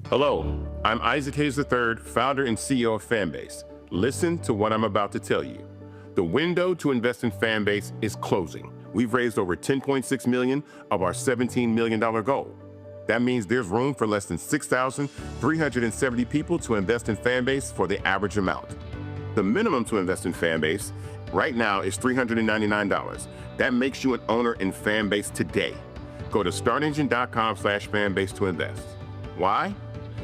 Hello, I'm Isaac Hayes III, founder and CEO of Fanbase. Listen to what I'm about to tell you. The window to invest in Fanbase is closing. We've raised over $10.6 million of our $17 million goal. That means there's room for less than 6,370 people to invest in Fanbase for the average amount. The minimum to invest in Fanbase right now is $399. That makes you an owner in Fanbase today. Go to startengine.com/fanbase to invest. Why?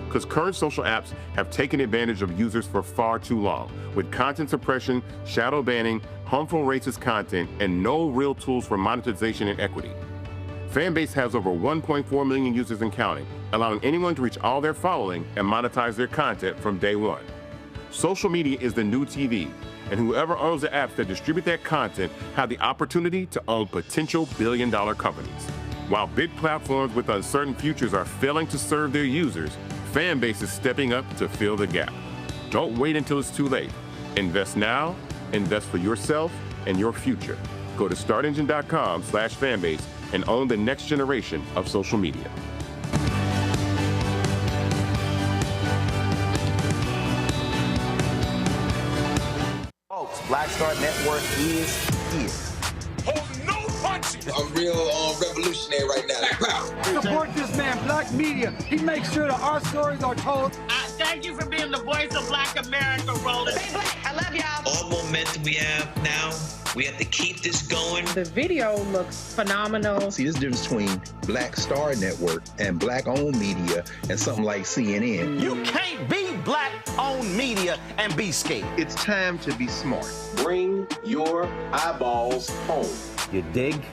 Because current social apps have taken advantage of users for far too long, with content suppression, shadow banning, harmful racist content, and no real tools for monetization and equity. Fanbase has over 1.4 million users and counting, allowing anyone to reach all their following and monetize their content from day one. Social media is the new TV, and whoever owns the apps that distribute that content have the opportunity to own potential billion-dollar companies. While big platforms with uncertain futures are failing to serve their users, Fanbase is stepping up to fill the gap. Don't wait until it's too late. Invest now, invest for yourself and your future. Go to startengine.com/fanbase and own the next generation of social media. Folks, Black Star Network is here. Hold no punches. I'm real revolutionary right now. Support this man, Black Media. He makes sure that our stories are told. Thank you for being the voice of Black America, Roland. Stay black. I love y'all. All momentum we have now, we have to keep this going. The video looks phenomenal. See, there's a difference between Black Star Network and Black-owned media and something like CNN. You can't be Black-owned media and be scared. It's time to be smart. Bring your eyeballs home. You dig?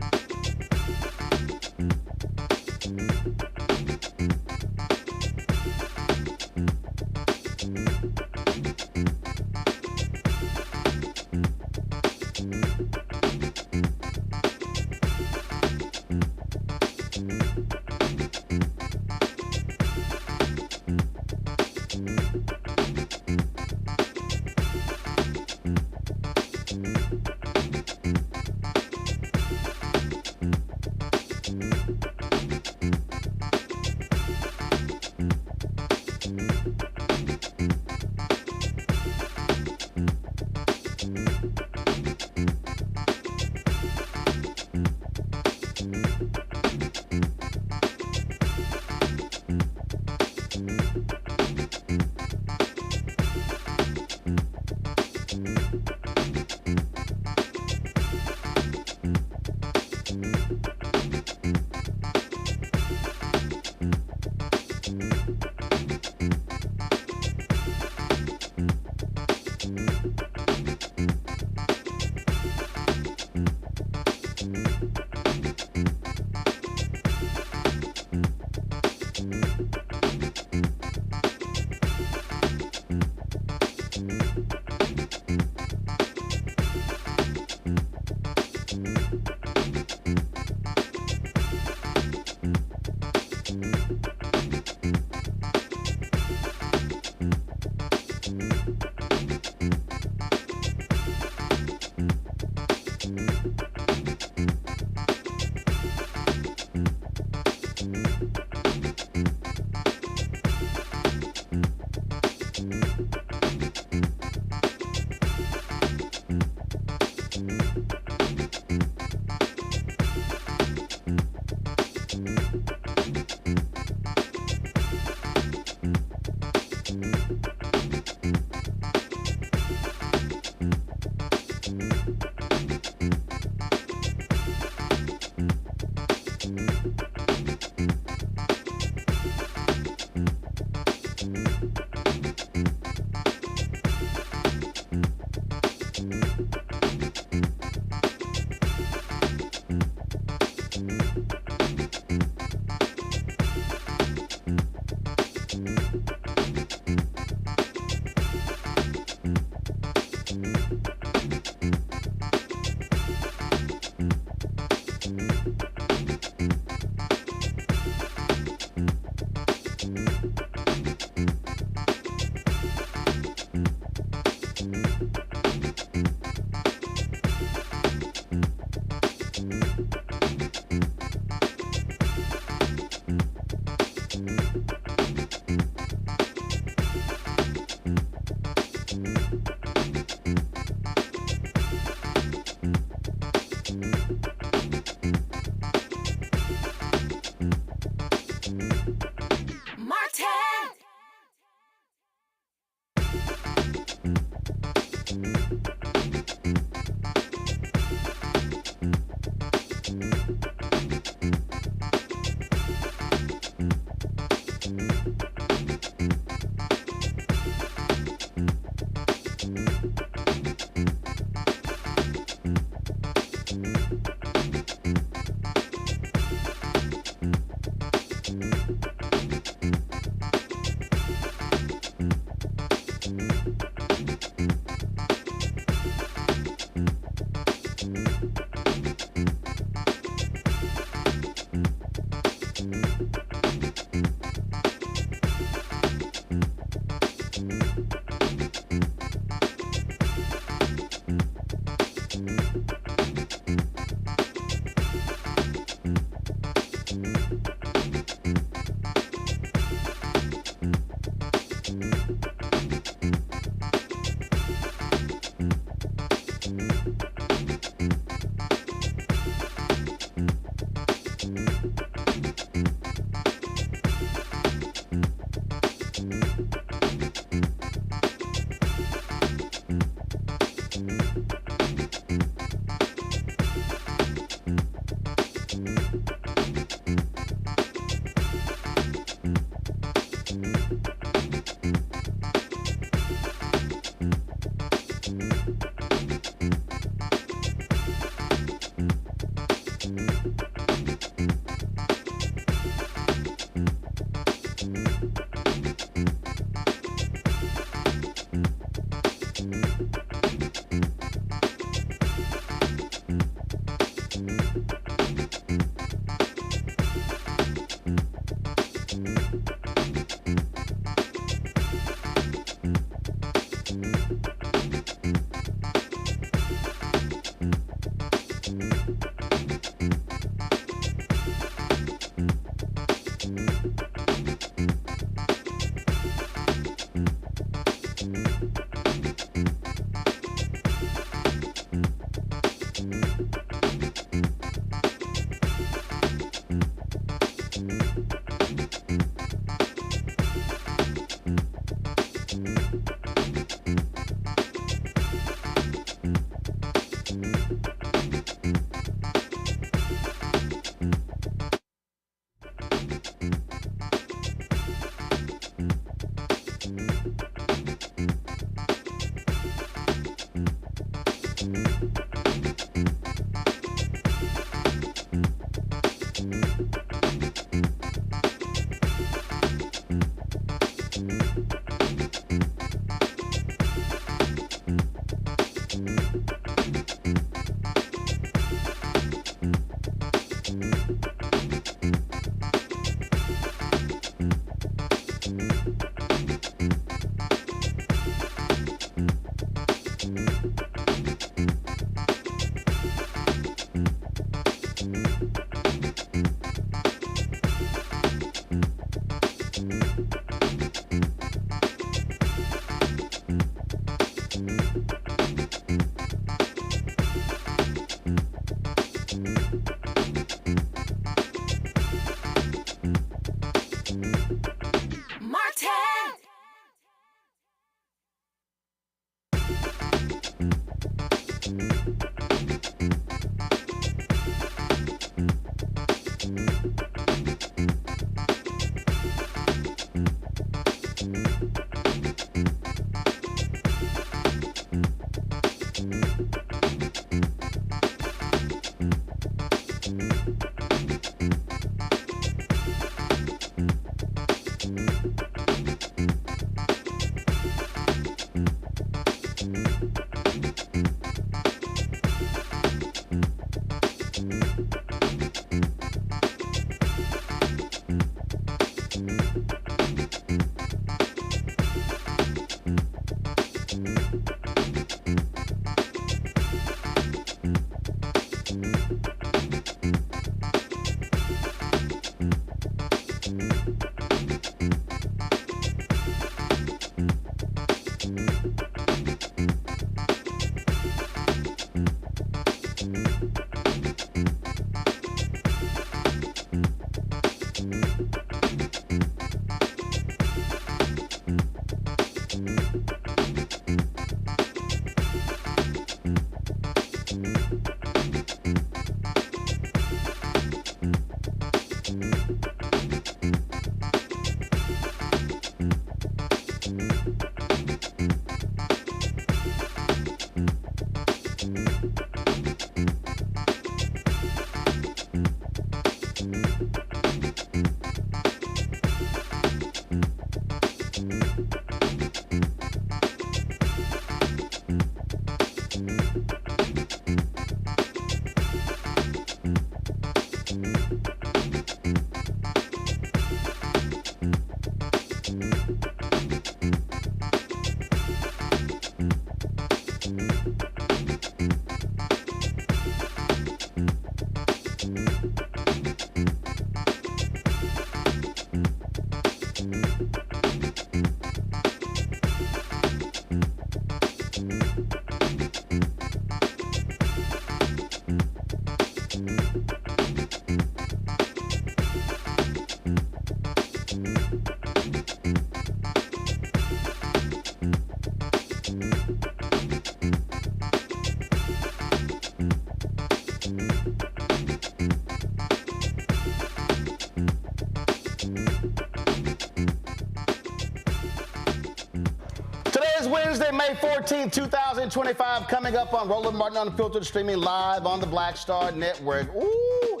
Wednesday, May 14, 2025, coming up on Roland Martin Unfiltered, streaming live on the Black Star Network. Ooh,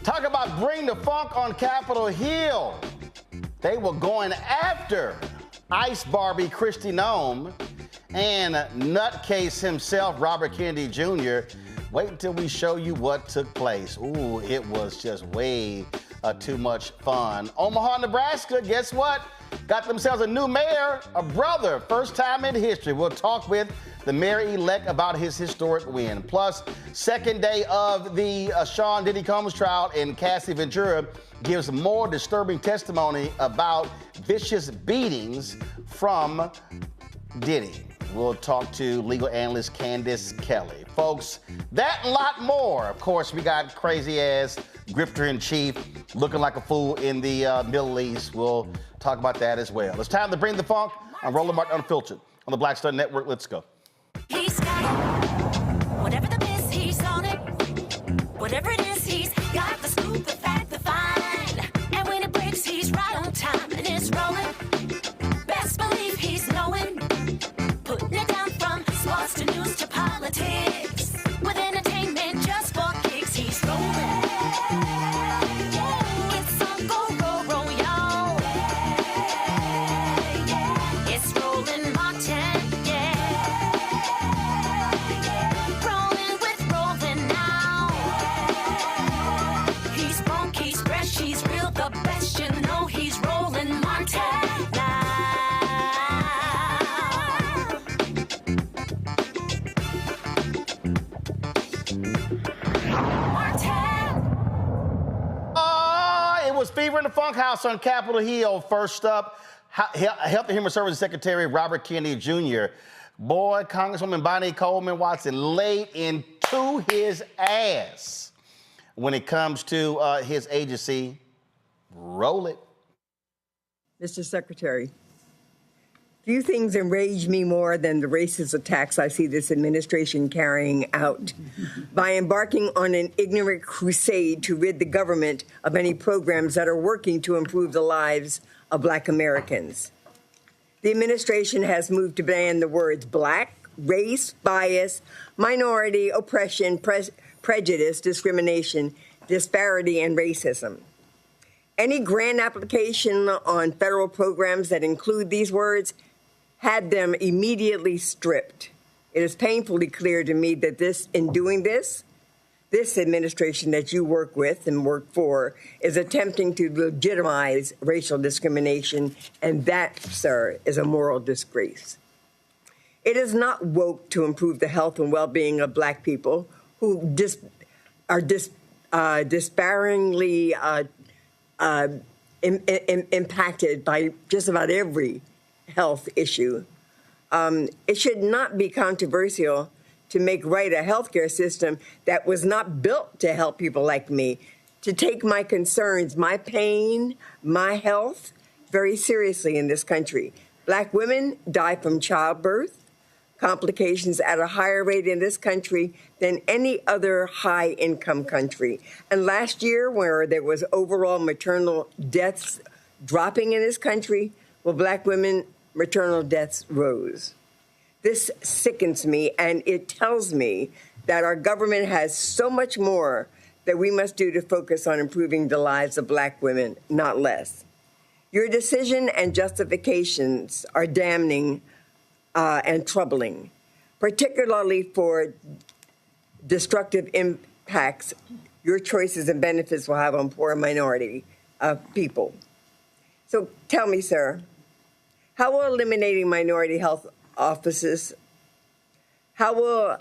talk about bring the funk on Capitol Hill. They were going after Ice Barbie Kristi Noem and nutcase himself, Robert Kennedy Jr. Wait until we show you what took place. Ooh, it was just way too much fun. Omaha, Nebraska, guess what? Got themselves a new mayor, a brother, first time in history. We'll talk with the mayor-elect about his historic win. Plus, second day of the Sean Diddy Combs trial, and Cassie Ventura gives more disturbing testimony about vicious beatings from Diddy. We'll talk to legal analyst Candace Kelley. Folks, that and a lot more. Of course, we got crazy-ass grifter-in-chief looking like a fool in the Middle East. We'll talk about that as well. It's time to bring the funk on Roland Martin Unfiltered on the Black Star Network. Let's go. He's got it. Whatever the miss, he's on it. Whatever it is, he's got the scoop, the fact, the find. And when it breaks, he's right on time and it's rolling. Best believe he's knowing. Putting it down from sports to news to politics. With entertainment just for kicks, he's rolling. It's on go, roll, y'all. It's Roland Martin, yeah. Rolling with Roland now. He's funk, he's fresh, he's real, the best, you know he's Roland Martin now. It was Fever in the Funk House on Capitol Hill. First up, Health and Human Services Secretary Robert Kennedy Jr. Boy, Congresswoman Bonnie Coleman Watson laid into his ass when it comes to his agency. Roll it. Mr. Secretary, few things enrage me more than the racist attacks I see this administration carrying out by embarking on an ignorant crusade to rid the government of any programs that are working to improve the lives of Black Americans. The administration has moved to ban the words Black, race, bias, minority, oppression, prejudice, discrimination, disparity, and racism. Any grant application on federal programs that include these words had them immediately stripped. It is painfully clear to me that in doing this administration that you work with and work for is attempting to legitimize racial discrimination, and that, sir, is a moral disgrace. It is not woke to improve the health and well-being of Black people who are despairingly impacted by just about every health issue. It should not be controversial to make right a healthcare system that was not built to help people like me, to take my concerns, my pain, my health very seriously in this country. Black women die from childbirth, complications at a higher rate in this country than any other high-income country. And last year, where there was overall maternal deaths dropping in this country, well, Black women maternal deaths rose. This sickens me, and it tells me that our government has so much more that we must do to focus on improving the lives of Black women, not less. Your decision and justifications are damning and troubling, particularly for destructive impacts your choices and benefits will have on poor minority people. So tell me, sir, how will eliminating minority health offices, how will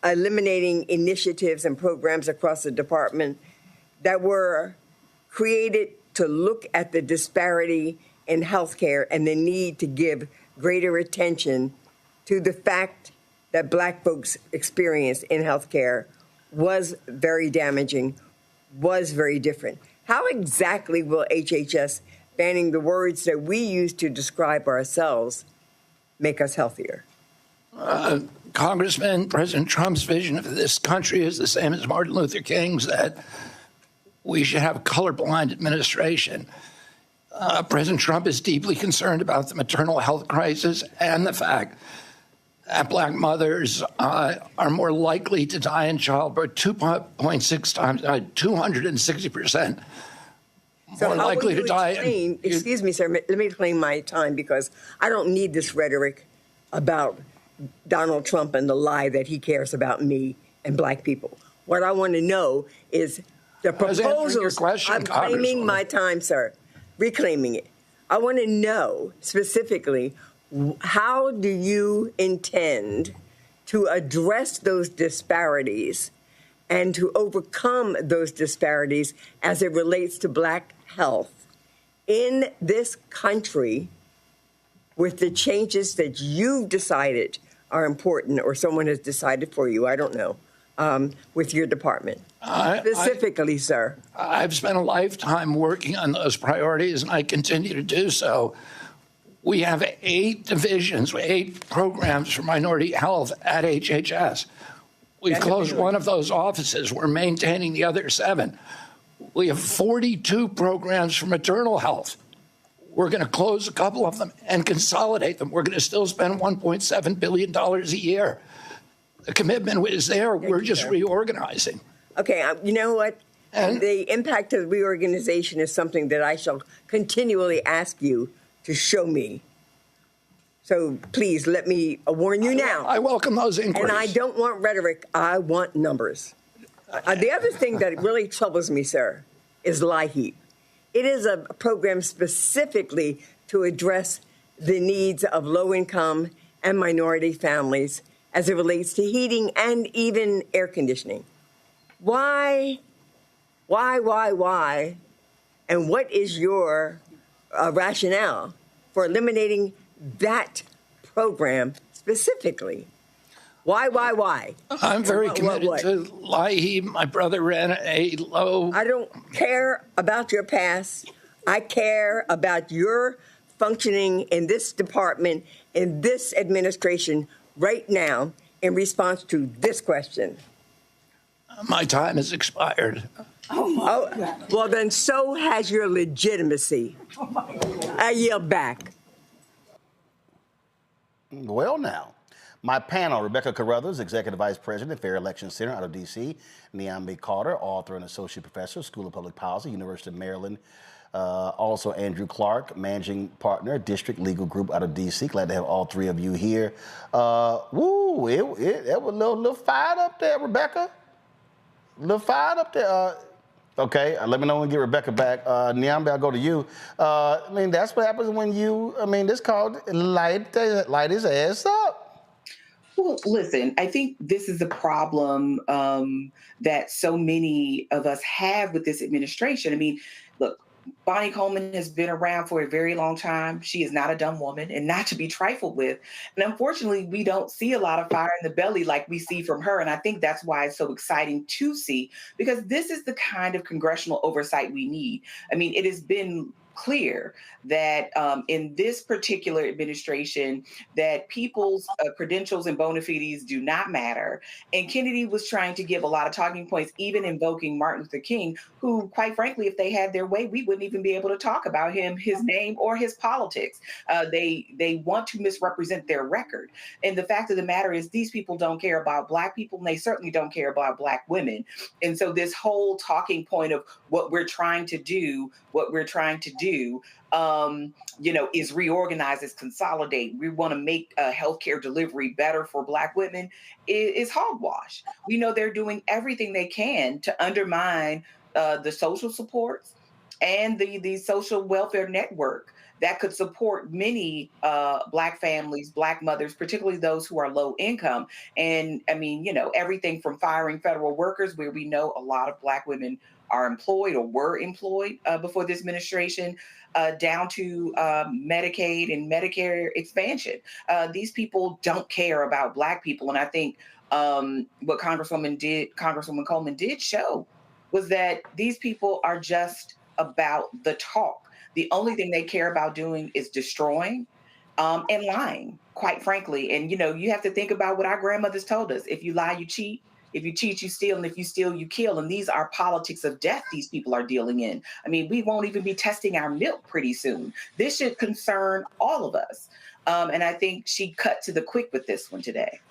eliminating initiatives and programs across the department that were created to look at the disparity in healthcare and the need to give greater attention to the fact that Black folks' experience in healthcare was very damaging, was very different. How exactly will HHS banning the words that we use to describe ourselves make us healthier? Congressman, President Trump's vision of this country is the same as Martin Luther King's, that we should have a colorblind administration. President Trump is deeply concerned about the maternal health crisis and the fact that Black mothers are more likely to die in childbirth, 2.6 times, 260%. So more how likely will you to die. explain, excuse me, sir, let me claim my time because I don't need this rhetoric about Donald Trump and the lie that he cares about me and Black people. What I want to know is the proposals. I'm claiming my time, sir, reclaiming it. I want to know specifically, how do you intend to address those disparities and to overcome those disparities as it relates to Black health in this country with the changes that you've decided are important, or someone has decided for you, I don't know, with your department? Specifically, sir. I've spent a lifetime working on those priorities, and I continue to do so. We have 8 divisions, 8 programs for minority health at HHS. We've closed one of those offices. We're maintaining the other 7. We have 42 programs for maternal health. We're going to close a couple of them and consolidate them. We're going to still spend $1.7 billion a year. The commitment is there. We're just reorganizing. Okay, you know what? And the impact of reorganization is something that I shall continually ask you to show me. So please let me warn you now. I welcome those inquiries. And I don't want rhetoric. I want numbers. The other thing that really troubles me, sir, is LIHEAP. It is a program specifically to address the needs of low-income and minority families as it relates to heating and even air conditioning. Why? And what is your rationale for eliminating that program specifically? Why? I'm very committed to LIHEAP. My brother ran a low... I don't care about your past. I care about your functioning in this department, in this administration right now in response to this question. My time has expired. Well, then so has your legitimacy. I yield back. Well, now, my panel, Rebecca Carruthers, Executive Vice President, Fair Election Center out of D.C., Niambi Carter, author and Associate Professor, School of Public Policy, University of Maryland. Also, Andrew Clark, Managing Partner, District Legal Group out of D.C. Glad to have all 3 of you here. It was a little fired up there, Rebecca. A little fired up there. Okay, let me know when we get Rebecca back. Niambi, I'll go to you. That's what happens when you, this called light his ass up. Well, listen, I think this is a problem that so many of us have with this administration. Look, Bonnie Coleman has been around for a very long time. She is not a dumb woman and not to be trifled with. And unfortunately, we don't see a lot of fire in the belly like we see from her. And I think that's why it's so exciting to see, because this is the kind of congressional oversight we need. I mean, it has been clear that in this particular administration that people's credentials and bona fides do not matter. And Kennedy was trying to give a lot of talking points, even invoking Martin Luther King, who, quite frankly, if they had their way, we wouldn't even be able to talk about him, his name, or his politics. They want to misrepresent their record. And the fact of the matter is these people don't care about Black people, and they certainly don't care about Black women. And so this whole talking point of what we're trying to do, is reorganize, is consolidate. We want to make healthcare delivery better for Black women is hogwash. We know they're doing everything they can to undermine the social supports and the social welfare network that could support many Black families, Black mothers, particularly those who are low income. And I mean, everything from firing federal workers, where we know a lot of Black women are employed or were employed before this administration, down to Medicaid and Medicare expansion. These people don't care about Black people. And I think what Congresswoman Coleman did show was that these people are just about the talk. The only thing they care about doing is destroying and lying, quite frankly. And, you have to think about what our grandmothers told us. If you lie, you cheat. If you cheat, you steal. And if you steal, you kill. And these are politics of death these people are dealing in. I mean, we won't even be testing our milk pretty soon. This should concern all of us. And I think she cut to the quick with this one today.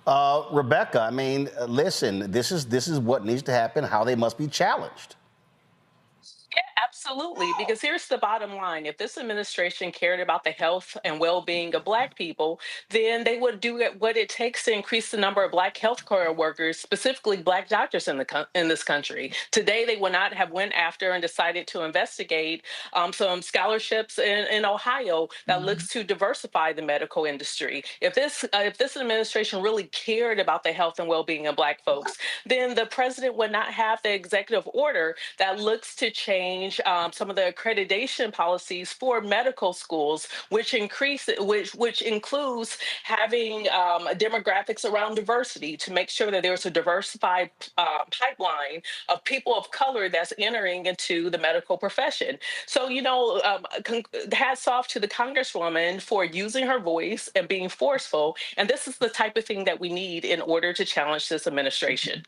Rebecca, I mean, listen, this is what needs to happen, how they must be challenged. Yeah, absolutely. Because here's the bottom line. If this administration cared about the health and well-being of Black people, then they would do what it takes to increase the number of Black healthcare workers, specifically Black doctors in this country. Today, they would not have went after and decided to investigate some scholarships in Ohio that looks to diversify the medical industry. If this administration really cared about the health and well-being of Black folks, then the president would not have the executive order that looks to change some of the accreditation policies for medical schools, which includes having demographics around diversity to make sure that there's a diversified pipeline of people of color that's entering into the medical profession. So, hats off to the Congresswoman for using her voice and being forceful. And this is the type of thing that we need in order to challenge this administration.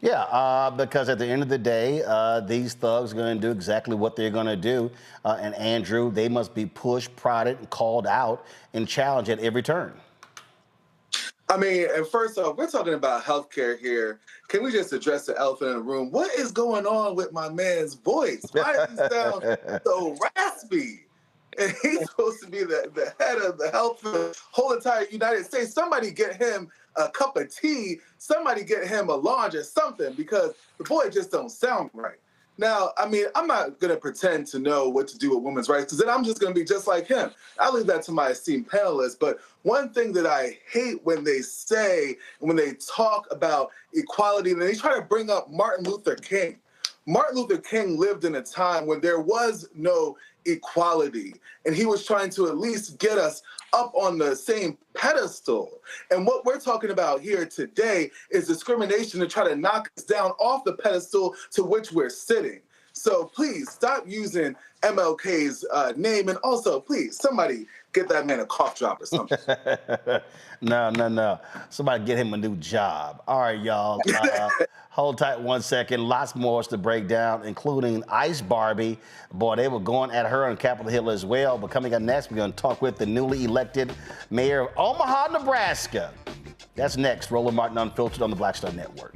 Yeah, because at the end of the day, these thugs are going to do exactly what they're going to do. And Andrew, they must be pushed, prodded, and called out and challenged at every turn. I mean, and first off, we're talking about healthcare here. Can we just address the elephant in the room? What is going on with my man's voice? Why does he sound so raspy? And he's supposed to be the head of the health for the whole entire United States. Somebody get him a cup of tea. Somebody get him a lunch or something, because the boy just don't sound right. Now, I mean, I'm not going to pretend to know what to do with women's rights, because then I'm just going to be just like him. I'll leave that to my esteemed panelists. But one thing that I hate when they say, when they talk about equality, and they try to bring up Martin Luther King. Martin Luther King lived in a time when there was no equality, and he was trying to at least get us up on the same pedestal. And what we're talking about here today is discrimination to try to knock us down off the pedestal to which we're sitting. So please stop using MLK's name, and also please somebody get that man a cough drop or something. No. Somebody get him a new job. All right, y'all. Hold tight 1 second. Lots more to break down, including Ice Barbie. Boy, they were going at her on Capitol Hill as well. But coming up next, we're going to talk with the newly elected mayor of Omaha, Nebraska. That's next. Roland Martin Unfiltered on the Black Star Network.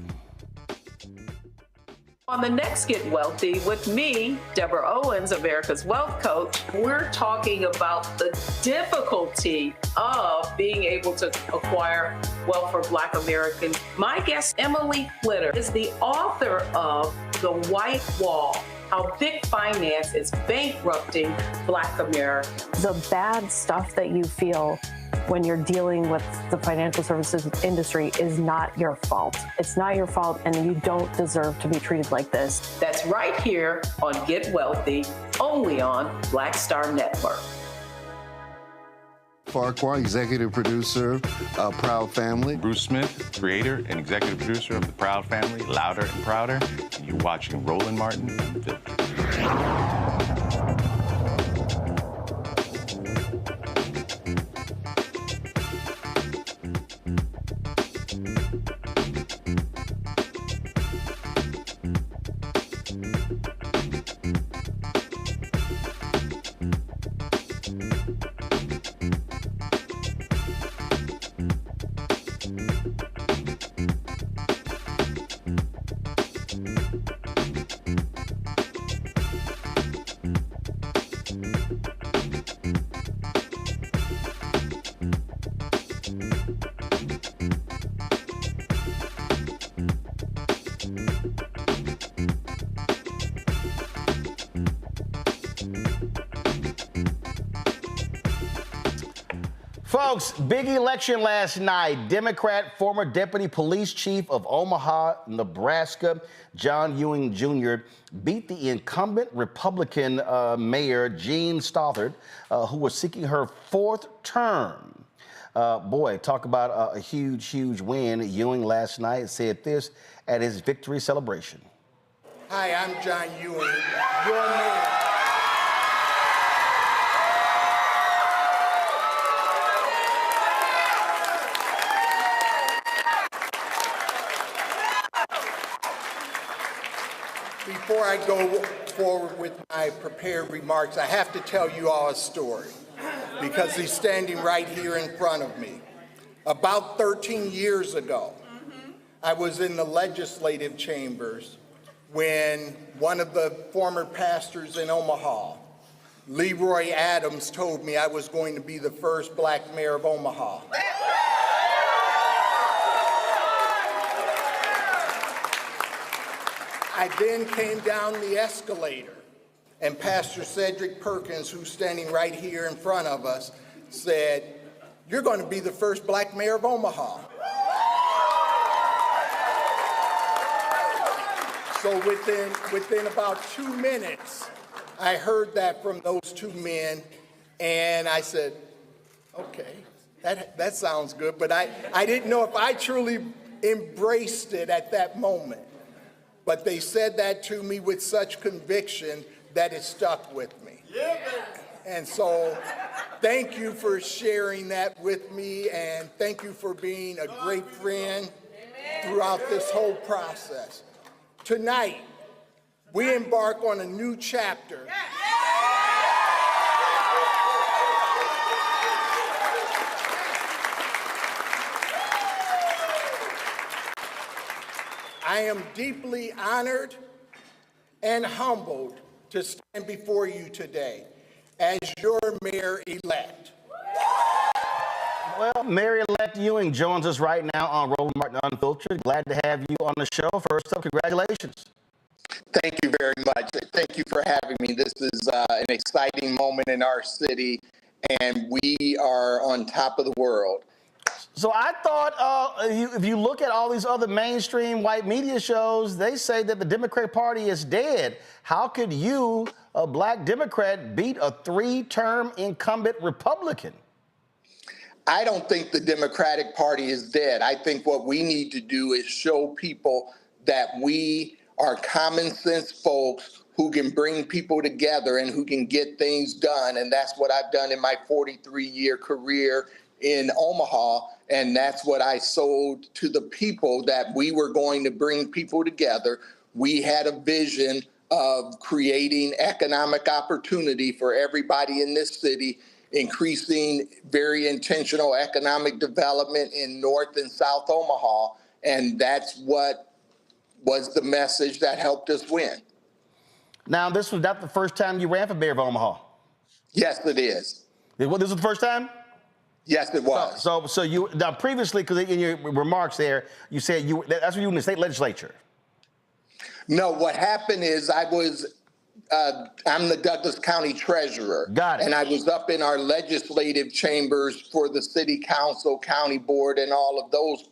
On the next Get Wealthy with me, Deborah Owens, America's Wealth Coach, we're talking about the difficulty of being able to acquire wealth for Black Americans. My guest, Emily Flitter, is the author of The White Wall: How Big Finance is Bankrupting Black America. The bad stuff that you feel when you're dealing with the financial services industry is not your fault. It's not your fault, and you don't deserve to be treated like this. That's right here on Get Wealthy, only on Black Star Network. Farquhar, executive producer of Proud Family. Bruce Smith, creator and executive producer of The Proud Family, Louder and Prouder. And you're watching Roland Martin Unfiltered. Folks, big election last night. Democrat, former deputy police chief of Omaha, Nebraska, John Ewing Jr., beat the incumbent Republican mayor, Jean Stothard, who was seeking her fourth term. Boy, talk about a huge, huge win. Ewing last night said this at his victory celebration. Hi, I'm John Ewing, your mayor. Before I go forward with my prepared remarks, I have to tell you all a story because he's standing right here in front of me. About 13 years ago, I was in the legislative chambers when one of the former pastors in Omaha, Leroy Adams, told me I was going to be the first black mayor of Omaha. I then came down the escalator, and Pastor Cedric Perkins, who's standing right here in front of us, said, "You're going to be the first black mayor of Omaha." So within about 2 minutes, I heard that from those two men, and I said, okay, that sounds good, but I didn't know if I truly embraced it at that moment. But they said that to me with such conviction that it stuck with me. Yeah. And so thank you for sharing that with me, and thank you for being a great friend throughout this whole process. Tonight, we embark on a new chapter. I am deeply honored and humbled to stand before you today as your mayor-elect. Well, Mayor-elect Ewing joins us right now on Roland Martin Unfiltered. Glad to have you on the show. First up, congratulations. Thank you very much. Thank you for having me. This is an exciting moment in our city, and we are on top of the world. So I thought if you look at all these other mainstream white media shows, they say that the Democratic Party is dead. How could you, a black Democrat, beat a three-term incumbent Republican? I don't think the Democratic Party is dead. I think what we need to do is show people that we are common sense folks who can bring people together and who can get things done. And that's what I've done in my 43-year career in Omaha, and that's what I sold to the people, that we were going to bring people together. We had a vision of creating economic opportunity for everybody in this city, increasing very intentional economic development in North and South Omaha, and that's what was the message that helped us win. Now, this was not the first time you ran for mayor of Omaha. Yes, it is. This was the first time? Yes, it was. So you, now previously, because in your remarks there, you said that's when you were in the state legislature. No, what happened is I was I'm the Douglas County Treasurer. Got it. And I was up in our legislative chambers for the City Council, County Board, and all of those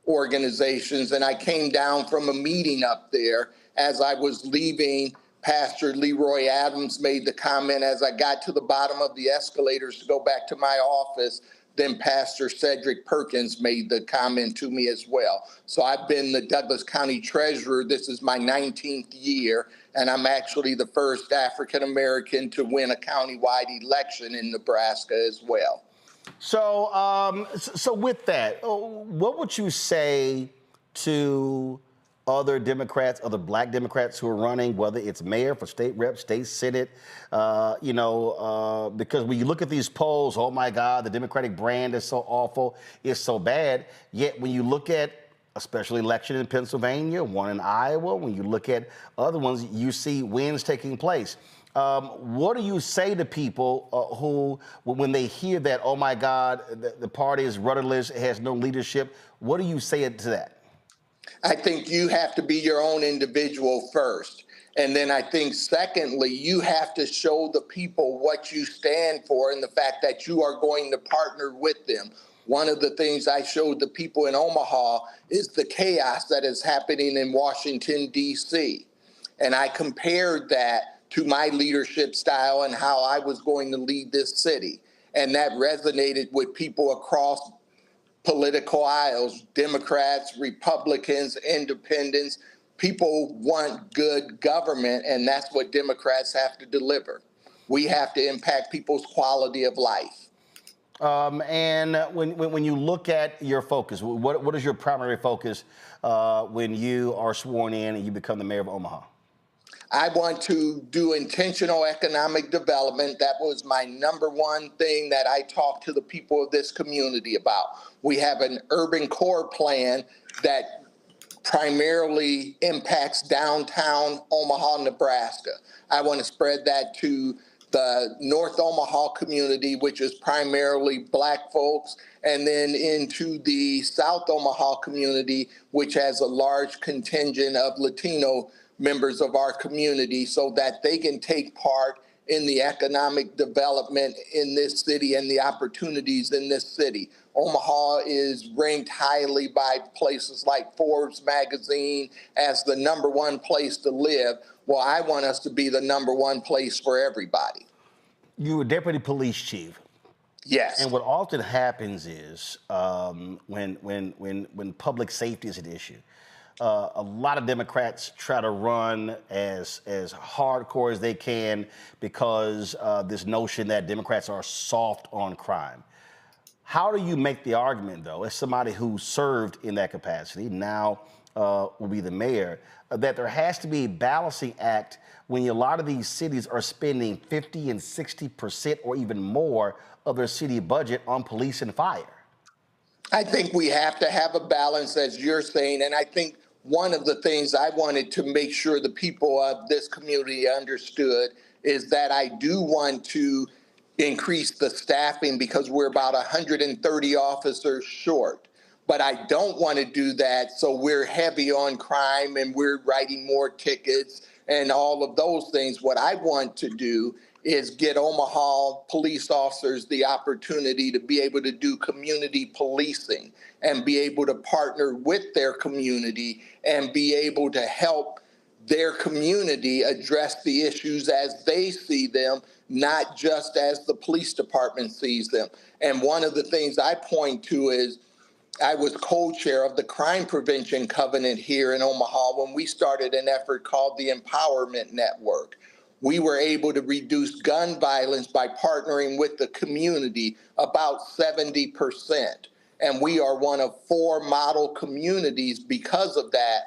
organizations. And I came down from a meeting up there. As I was leaving, Pastor Leroy Adams made the comment as I got to the bottom of the escalators to go back to my office. Then Pastor Cedric Perkins made the comment to me as well. So I've been the Douglas County Treasurer. This is my 19th year, and I'm actually the first African-American to win a countywide election in Nebraska as well. So, so with that, what would you say to other Democrats, other black Democrats who are running, whether it's mayor, for state rep, state senate, because when you look at these polls, oh my God, the Democratic brand is so awful, it's so bad. Yet when you look at a special election in Pennsylvania, one in Iowa, when you look at other ones, you see wins taking place. What do you say to people who, when they hear that, oh my God, the party is rudderless, it has no leadership, what do you say to that? I think you have to be your own individual first. And then I think, secondly, you have to show the people what you stand for and the fact that you are going to partner with them. One of the things I showed the people in Omaha is the chaos that is happening in Washington, D.C. And I compared that to my leadership style and how I was going to lead this city. And that resonated with people across political aisles, Democrats, Republicans, independents. People want good government, and that's what Democrats have to deliver. We have to impact people's quality of life. And when you look at your focus, what is your primary focus when you are sworn in and you become the mayor of Omaha? I want to do intentional economic development. That was my number one thing that I talked to the people of this community about. We have an urban core plan that primarily impacts downtown Omaha, Nebraska. I want to spread that to the North Omaha community, which is primarily black folks, and then into the South Omaha community, which has a large contingent of Latino members of our community, so that they can take part in the economic development in this city and the opportunities in this city. Omaha is ranked highly by places like Forbes magazine as the #1 place to live. Well, I want us to be the #1 place for everybody. You were deputy police chief. Yes. And what often happens is when public safety is an issue, a lot of Democrats try to run as hardcore as they can because this notion that Democrats are soft on crime. How do you make the argument, though, as somebody who served in that capacity, now will be the mayor, that there has to be a balancing act when a lot of these cities are spending 50 and 60% or even more of their city budget on police and fire? I think we have to have a balance, as you're saying, and I think one of the things I wanted to make sure the people of this community understood is that I do want to increase the staffing because we're about 130 officers short. But I don't want to do that so we're heavy on crime and we're writing more tickets and all of those things. What I want to do is get Omaha police officers the opportunity to be able to do community policing and be able to partner with their community and be able to help their community address the issues as they see them, not just as the police department sees them. And one of the things I point to is I was co-chair of the Crime Prevention Covenant here in Omaha when we started an effort called the Empowerment Network. We were able to reduce gun violence by partnering with the community about 70%. And we are one of 4 model communities because of that,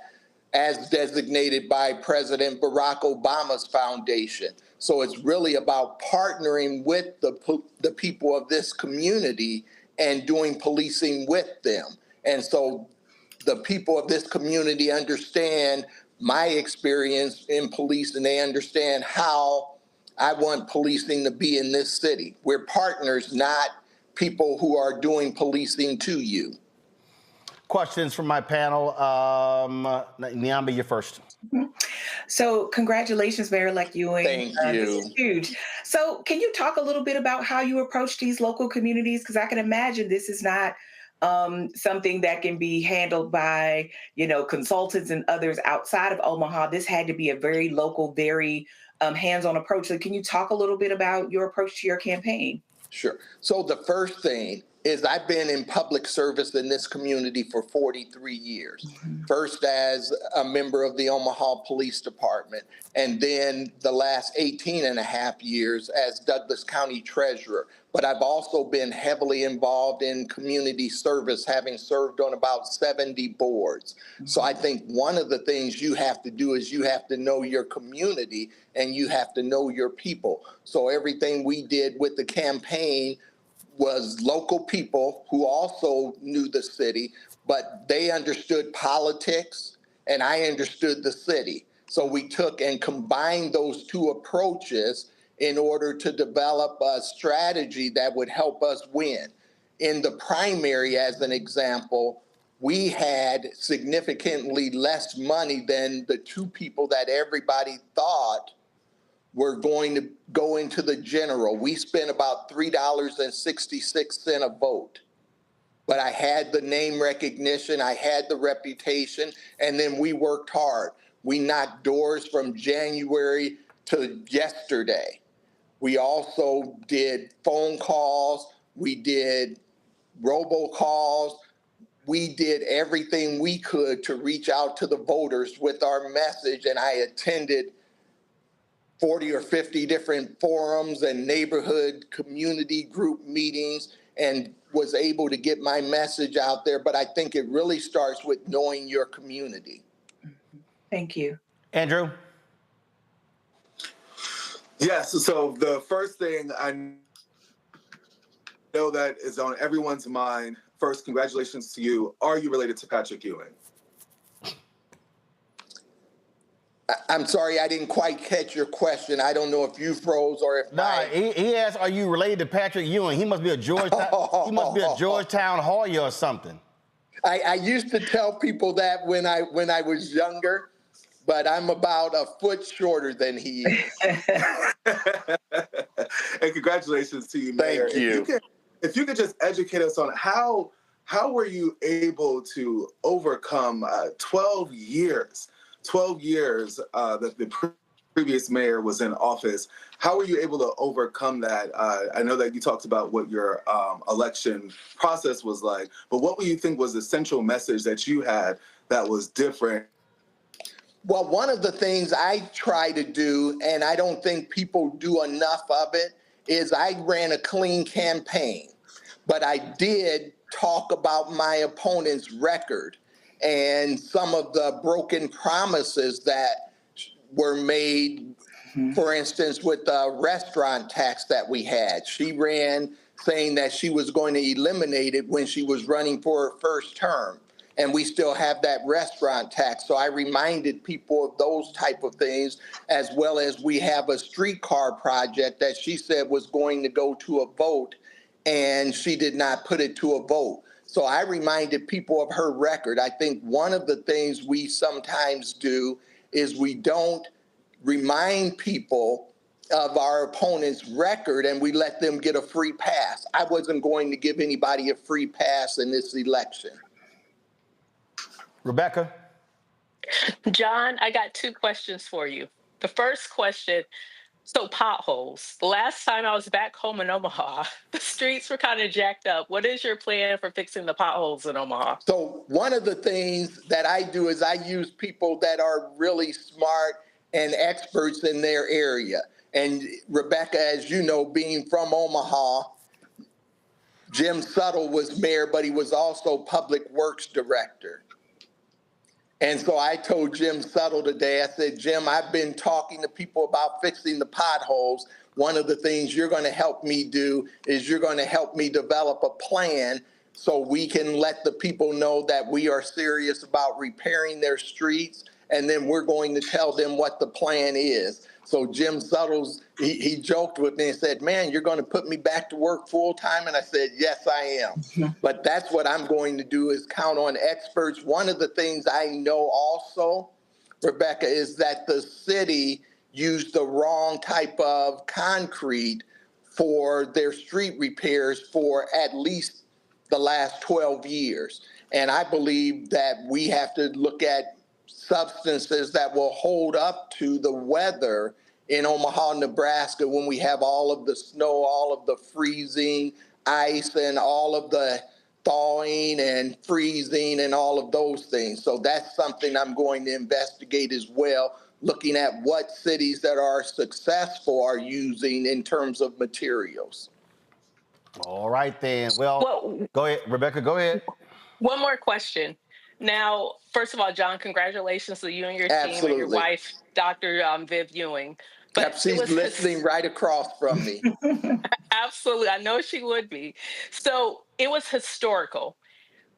as designated by President Barack Obama's foundation. So it's really about partnering with the people of this community and doing policing with them. And so the people of this community understand my experience in police, and they understand how I want policing to be in this city. We're partners, not people who are doing policing to you. Questions from my panel. Nyambe, you're first. So congratulations, Mayor-elect Ewing. Thank This you. is huge. So can you talk a little bit about how you approach these local communities? Because I can imagine this is not something that can be handled by, consultants and others outside of Omaha. This had to be a very local, very hands-on approach. So can you talk a little bit about your approach to your campaign? Sure. So the first thing is I've been in public service in this community for 43 years. First as a member of the Omaha Police Department, and then the last 18 and a half years as Douglas County Treasurer. But I've also been heavily involved in community service, having served on about 70 boards. So I think one of the things you have to do is you have to know your community and you have to know your people. So everything we did with the campaign was local people who also knew the city, but they understood politics and I understood the city. So we took and combined those two approaches in order to develop a strategy that would help us win. In the primary, as an example, we had significantly less money than the two people that everybody thought were going to go into the general. We spent about $3.66 a vote. But I had the name recognition, I had the reputation, and then we worked hard. We knocked doors from January to yesterday. We also did phone calls, we did robocalls, we did everything we could to reach out to the voters with our message, and I attended 40 or 50 different forums and neighborhood community group meetings and was able to get my message out there. But I think it really starts with knowing your community. Thank you. Andrew? Yes, so the first thing I know that is on everyone's mind, first, congratulations to you. Are you related to Patrick Ewing? I'm sorry, I didn't quite catch your question. I don't know if you froze or if he asked, are you related to Patrick Ewing? He must be a Georgetown Hoya or something. I used to tell people that when I was younger, but I'm about a foot shorter than he is. And congratulations to you, Mayor. Thank you. If you could just educate us on how were you able to overcome 12 years that the previous mayor was in office. How were you able to overcome that? I know that you talked about what your election process was like, but what do you think was the central message that you had that was different? Well, one of the things I try to do, and I don't think people do enough of it, is I ran a clean campaign, but I did talk about my opponent's record and some of the broken promises that were made, for instance, with the restaurant tax that we had. She ran saying that she was going to eliminate it when she was running for her first term. And we still have that restaurant tax. So I reminded people of those type of things, as well as we have a streetcar project that she said was going to go to a vote, and she did not put it to a vote. So I reminded people of her record. I think one of the things we sometimes do is we don't remind people of our opponent's record and we let them get a free pass. I wasn't going to give anybody a free pass in this election. Rebecca? John, I got two questions for you. The first question, so potholes. The last time I was back home in Omaha, the streets were kind of jacked up. What is your plan for fixing the potholes in Omaha? So one of the things that I do is I use people that are really smart and experts in their area. And Rebecca, as you know, being from Omaha, Jim Suttle was mayor, but he was also public works director. And so I told Jim Suttle today, I said, Jim, I've been talking to people about fixing the potholes. One of the things you're going to help me do is you're going to help me develop a plan so we can let the people know that we are serious about repairing their streets, and then we're going to tell them what the plan is. So Jim Suttles, he joked with me and said, man, you're going to put me back to work full time? And I said, yes, I am. But that's what I'm going to do is count on experts. One of the things I know also Rebecca, is that the city used the wrong type of concrete for their street repairs for at least the last 12 years. And I believe that we have to look at substances that will hold up to the weather in Omaha, Nebraska, when we have all of the snow, all of the freezing, ice, and all of the thawing and freezing and all of those things. So that's something I'm going to investigate as well, looking at what cities that are successful are using in terms of materials. All right, then. Well, go ahead, Rebecca, go ahead. One more question. Now, first of all, John, congratulations to you and your team and your wife, Dr. Viv Ewing. But she's listening right across from me. Absolutely. I know she would be. So it was historical.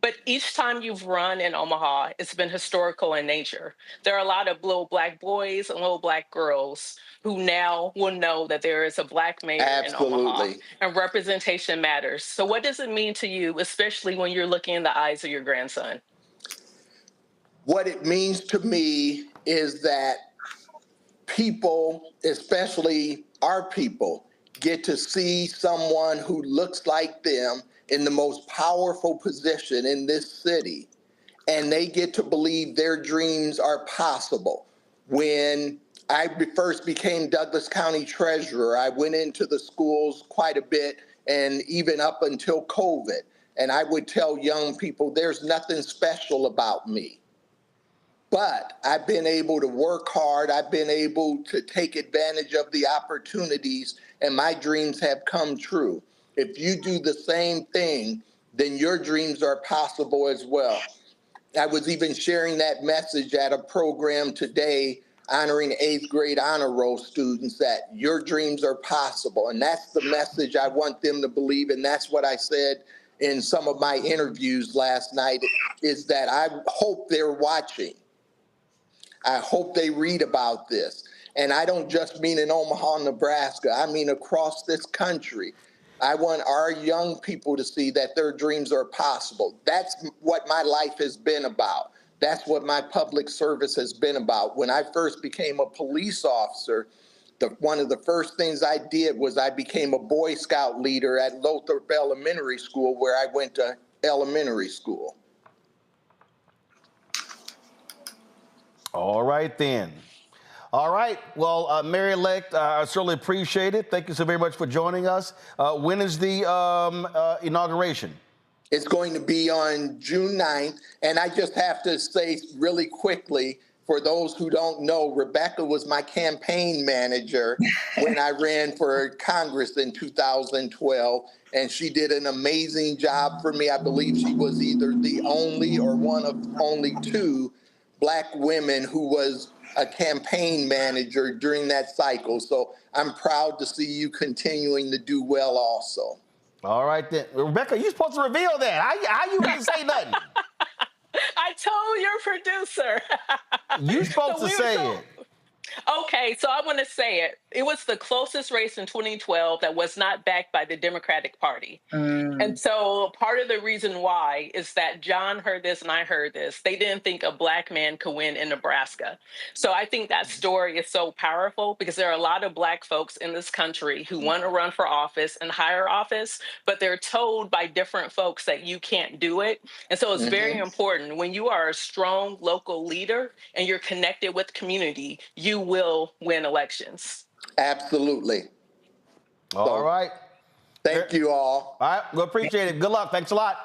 But each time you've run in Omaha, it's been historical in nature. There are a lot of little black boys and little black girls who now will know that there is a black mayor in Omaha, and representation matters. So what does it mean to you, especially when you're looking in the eyes of your grandson? What it means to me is that people, especially our people, get to see someone who looks like them in the most powerful position in this city, and they get to believe their dreams are possible. When I first became Douglas County Treasurer, I went into the schools quite a bit, and even up until COVID, and I would tell young people, there's nothing special about me. But I've been able to work hard, I've been able to take advantage of the opportunities, and my dreams have come true. If you do the same thing, then your dreams are possible as well. I was even sharing that message at a program today honoring 8th grade honor roll students, that your dreams are possible. And that's the message I want them to believe. And that's what I said in some of my interviews last night, is that I hope they're watching. I hope they read about this. And I don't just mean in Omaha, Nebraska. I mean across this country. I want our young people to see that their dreams are possible. That's what my life has been about. That's what my public service has been about. When I first became a police officer, one of the first things I did was I became a Boy Scout leader at Lothrop Elementary School, where I went to elementary school. All right, then. All right. Well, Mayor-elect, I certainly appreciate it. Thank you so very much for joining us. When is the inauguration? It's going to be on June 9th. And I just have to say really quickly, for those who don't know, Rebecca was my campaign manager when I ran for Congress in 2012. And she did an amazing job for me. I believe she was either the only or one of only 2 Black women who was a campaign manager during that cycle. So I'm proud to see you continuing to do well also. All right, then. Rebecca, you're supposed to reveal that. How you didn't say nothing? I told your producer. You're supposed to say it. Okay, so I want to say it. It was the closest race in 2012 that was not backed by the Democratic Party. And so part of the reason why is that John heard this and I heard this. They didn't think a Black man could win in Nebraska. So I think that story is so powerful, because there are a lot of Black folks in this country who want to run for office and higher office, but they're told by different folks that you can't do it. And so it's very important, when you are a strong local leader and you're connected with community, you will win elections. Absolutely. All right. Thank you all. All right. We appreciate it. Good luck. Thanks a lot.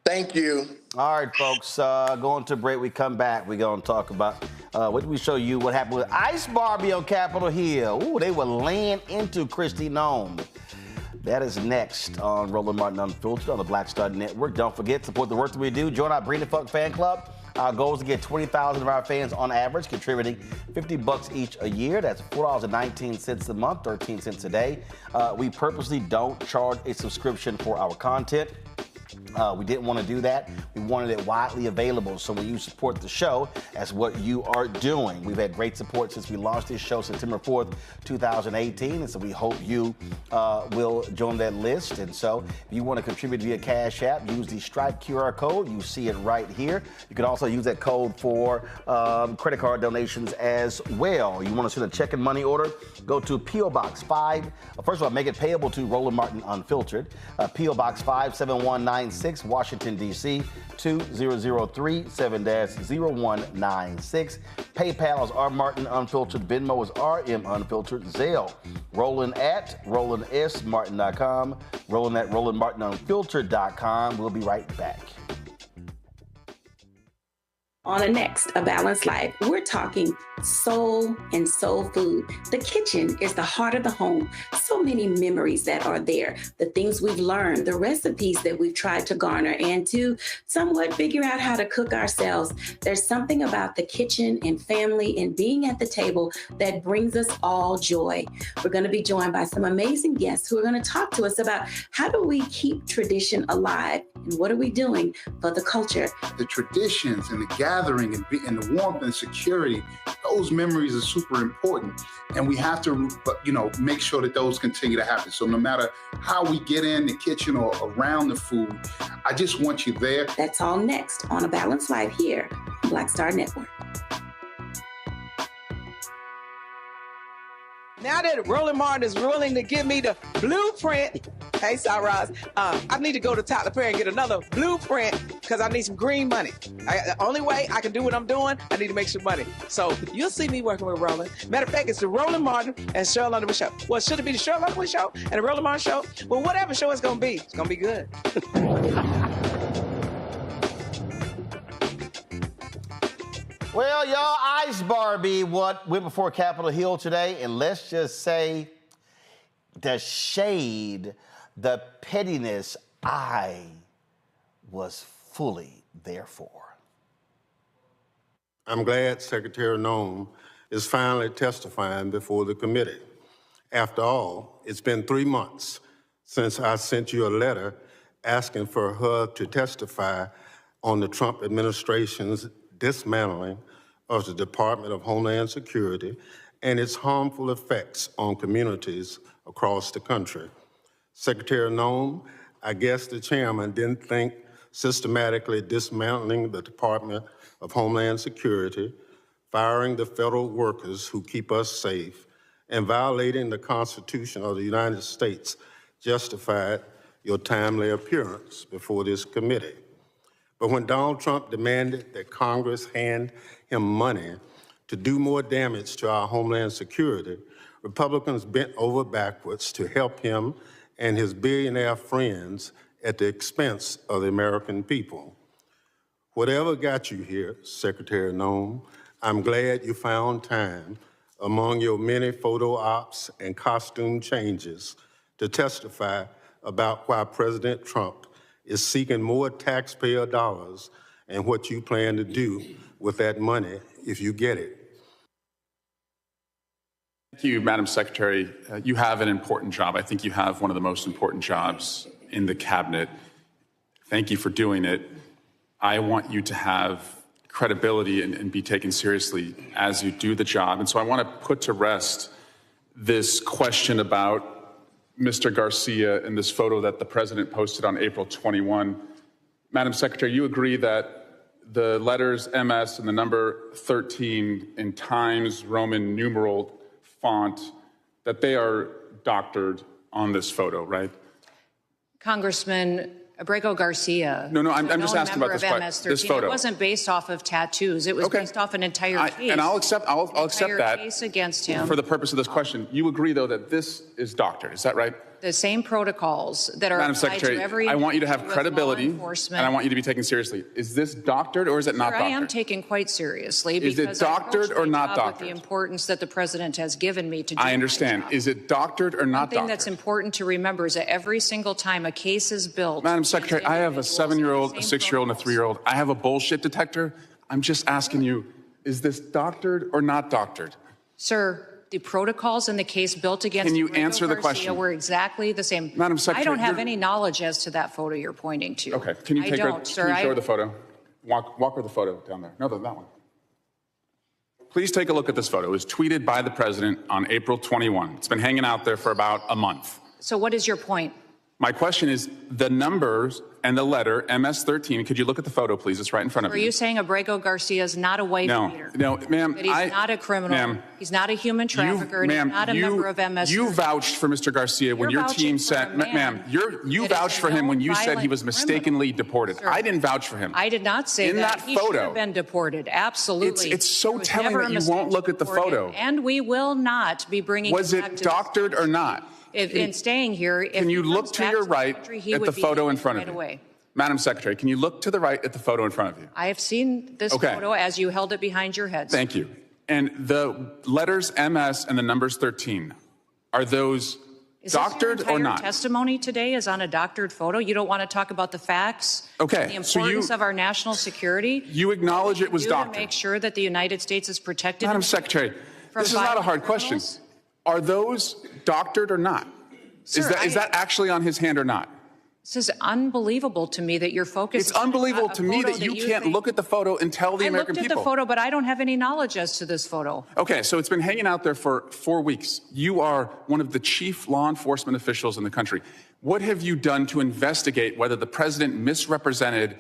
Thank you. All right, folks. Going to break. We come back. We're going to talk about what did we show you? What happened with Ice Barbie on Capitol Hill? Ooh, they were laying into Kristi Noem. That is next on Roland Martin Unfiltered on the Black Star Network. Don't forget, support the work that we do. Join our Bring the Funk fan club. Our goal is to get 20,000 of our fans on average, contributing $50 each a year. That's $4.19 a month, 13 cents a day. We purposely don't charge a subscription for our content. We didn't want to do that. We wanted it widely available. So when you support the show, that's what you are doing. We've had great support since we launched this show September 4th, 2018. And so we hope you will join that list. And so if you want to contribute via Cash App, use the Stripe QR code. You see it right here. You can also use that code for credit card donations as well. You want to send a check and money order? Go to P.O. Box 5. First of all, make it payable to Roland Martin Unfiltered. P.O. Box 57196, Washington, D.C. 20037-0196. PayPal is R Martin Unfiltered. Venmo is RM Unfiltered. Zelle, Roland at RolandSMartin.com. Roland at RolandMartinUnfiltered.com. We'll be right back. On the next A Balanced Life, we're talking soul and soul food. The kitchen is the heart of the home. So many memories that are there, the things we've learned, the recipes that we've tried to garner, and to somewhat figure out how to cook ourselves. There's something about the kitchen and family and being at the table that brings us all joy. We're going to be joined by some amazing guests who are going to talk to us about how do we keep tradition alive and what are we doing for the culture. The traditions and the gathering and the warmth and security, those memories are super important. And we have to, make sure that those continue to happen. So no matter how we get in the kitchen or around the food, I just want you there. That's all next on A Balanced Life here on Black Star Network. Now that Roland Martin is willing to give me the blueprint, hey, Cyrus, I need to go to Tyler Perry and get another blueprint because I need some green money. The only way I can do what I'm doing, I need to make some money. So you'll see me working with Roland. Matter of fact, it's the Roland Martin and Cheryl Underwood show. Well, should it be the Cheryl Underwood show and the Roland Martin show? Well, whatever show it's going to be, it's going to be good. Well, y'all, Ice Barbie went before Capitol Hill today, and let's just say the shade, the pettiness, I was fully there for. I'm glad Secretary Noem is finally testifying before the committee. After all, it's been 3 months since I sent you a letter asking for her to testify on the Trump administration's dismantling of the Department of Homeland Security and its harmful effects on communities across the country. Secretary Noem, I guess the chairman didn't think systematically dismantling the Department of Homeland Security, firing the federal workers who keep us safe, and violating the Constitution of the United States justified your timely appearance before this committee. But when Donald Trump demanded that Congress hand him money to do more damage to our Homeland Security, Republicans bent over backwards to help him and his billionaire friends at the expense of the American people. Whatever got you here, Secretary Noem, I'm glad you found time among your many photo ops and costume changes to testify about why President Trump is seeking more taxpayer dollars and what you plan to do with that money if you get it. Thank you, Madam Secretary. You have an important job. I think you have one of the most important jobs in the cabinet. Thank you for doing it. I want you to have credibility and be taken seriously as you do the job. And so I want to put to rest this question about Mr. Garcia in this photo that the president posted on April 21. Madam Secretary, you agree that the letters MS and the number 13 in Times Roman numeral font, that they are doctored on this photo, right? Congressman Abrego Garcia. No, I'm just asking about this photo. It wasn't based off of tattoos. It was based off an entire case. And I'll accept that case against him. For the purpose of this question. You agree, though, that this is doctored. Is that right? The same protocols that are Madam applied Secretary, to every I want you to have individual credibility, enforcement. and I want you to be taken seriously. Is this doctored or is it not doctored? I am taken quite seriously. Is it doctored or not doctored? With the importance that the president has given me to do I understand. Is it doctored or not doctored? One thing that's important to remember is that every single time a case is built. Madam Secretary, I have a 7-year-old, a 6-year-old, and a 3-year-old. I have a bullshit detector. I'm just asking you, is this doctored or not doctored? Sir, The protocols in the case built against Can you Abrego answer the Garcia question? were exactly the same. Madam Secretary, I don't have you're- any knowledge as to that photo you're pointing to. Okay, can you I take her? don't, sir. Can you show her the photo? Walk her the photo down there. No, that one. Please take a look at this photo. It was tweeted by the president on April 21. It's been hanging out there for about a month. So what is your point? My question is the numbers and the letter MS-13. Could you look at the photo, please? It's right in front of Are you. you saying Abrego Garcia is not a wife beater? No, ma'am. That he's not a criminal. Ma'am, he's not a human trafficker. And he's not a member of MS. You vouched for Mr. Garcia when You're your team vouching for said, a man ma'am, you that is vouched a for him when known you said he was violent mistakenly deported. Sir, I didn't vouch for him. I did not say In that He should photo, have been deported. Absolutely. It's so There was telling never that a you mistake won't look at the deport him, photo. And we will not be bringing Was him back it to doctored or not? in staying here. If Can you he look comes to back your the right country, he at would the be photo in front of right you? away. Madam Secretary, can you look to the right at the photo in front of you? I have seen this Okay. photo as you held it behind your heads. Thank you. And the letters MS and the numbers 13, are those Is doctored this your or entire not? testimony today is on a doctored photo? You don't want to talk about the facts? Okay, The so importance of our national security? You acknowledge it was Do doctored. to make sure that the United States is protected? Madam Secretary, from this is not a hard violent question. criminals? Are those doctored or not? Sir, is that actually on his hand or not? This is unbelievable to me that you're focused. It's unbelievable on to me that you can't look at the photo and tell the American I looked at people. the photo, but I don't have any knowledge as to this photo. Okay, so it's been hanging out there for 4 weeks. You are one of the chief law enforcement officials in the country. What have you done to investigate whether the president misrepresented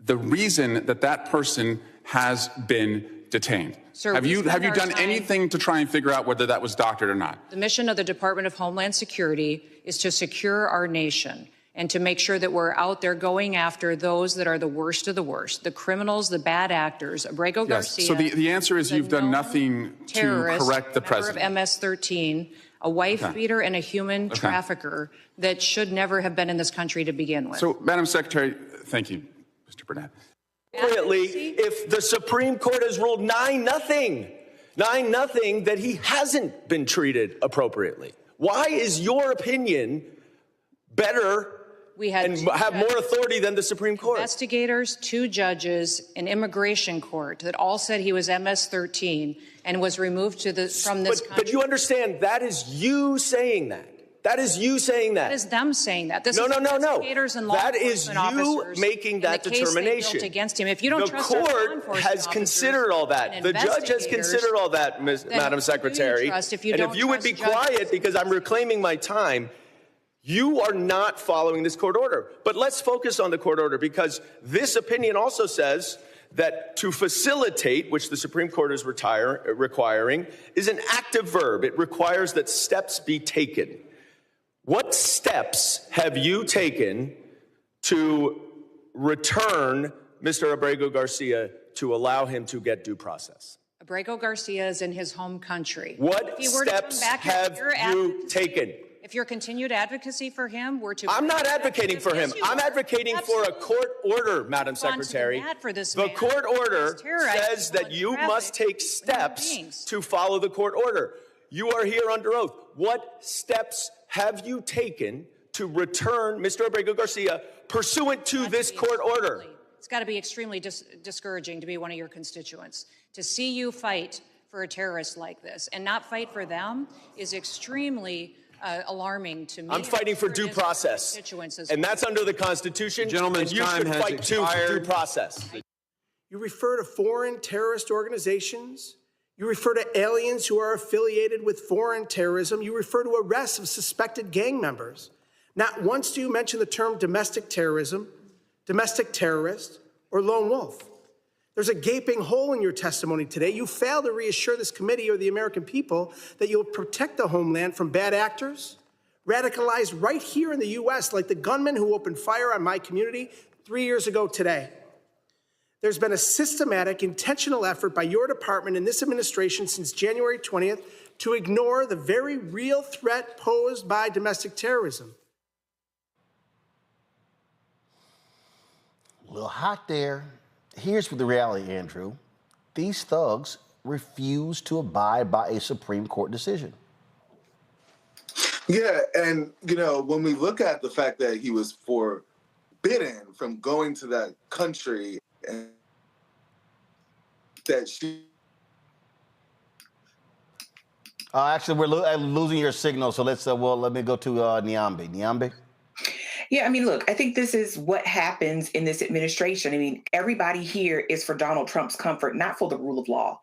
the reason that that person has been detained? Sir, have we you spend our done time- anything to try and figure out whether that was doctored or not? The mission of the Department of Homeland Security is to secure our nation and to make sure that we're out there going after those that are the worst of the worst, the criminals, the bad actors. Abrego Garcia. So the answer is you've done nothing to terrorist, correct the member president. of MS-13, a wife Okay. beater and a human Okay. trafficker that should never have been in this country to begin with. So, Madam Secretary, thank you, Mr. Burnett. Appropriately, if the Supreme Court has ruled 9-0, that he hasn't been treated appropriately. Why is your opinion better We had and two have more judges, authority than the Supreme Court? investigators, 2 judges, an immigration court that all said he was MS-13 and was removed from this country. But you understand, that is you saying that. That is you saying that. That is them saying that. This No, is no, no, no. investigators and law That is enforcement you officers making in that the case they determination. built against him. If you don't the trust our law court enforcement has officers considered all that. and The judge has investigators, considered all that, then Madam who do you Secretary. trust if you And don't if you would be trust judges? quiet, because I'm reclaiming my time, you are not following this court order. But let's focus on the court order, because this opinion also says that to facilitate, which the Supreme Court is requiring, is an active verb. It requires that steps be taken. What steps have you taken to return Mr. Abrego Garcia to allow him to get due process? Abrego Garcia is in his home country. What If he were to come steps back, have you taken? If your continued advocacy for him were to... I'm not advocating for him. Yes, you I'm are. advocating for a court order, Madam Gone to the Secretary. mat for this The man. court order He's terrorizing says that people in you traffic. must take steps to follow the court order. You are here under oath. What steps have you taken to return Mr. Abrego Garcia pursuant to this court order? It's got to be extremely discouraging to be one of your constituents. To see you fight for a terrorist like this and not fight for them is extremely alarming to me. I'm fighting for due process, and that's under the Constitution. Gentleman's and you time should has fight due expired. process. You refer to foreign terrorist organizations. You refer to aliens who are affiliated with foreign terrorism. You refer to arrests of suspected gang members. Not once do you mention the term domestic terrorism, domestic terrorist, or lone wolf. There's a gaping hole in your testimony today. You fail to reassure this committee or the American people that you'll protect the homeland from bad actors, radicalized right here in the U.S., like the gunman who opened fire on my community 3 years ago today. There's been a systematic, intentional effort by your department and this administration since January 20th to ignore the very real threat posed by domestic terrorism. A little hot there. Here's the reality, Andrew. These thugs refuse to abide by a Supreme Court decision. Yeah, and, when we look at the fact that he was forbidden from going to that country and that Actually, we're losing your signal, so let me go to Nyambe. Nyambe? Yeah, I mean, look, I think this is what happens in this administration. I mean, everybody here is for Donald Trump's comfort, not for the rule of law.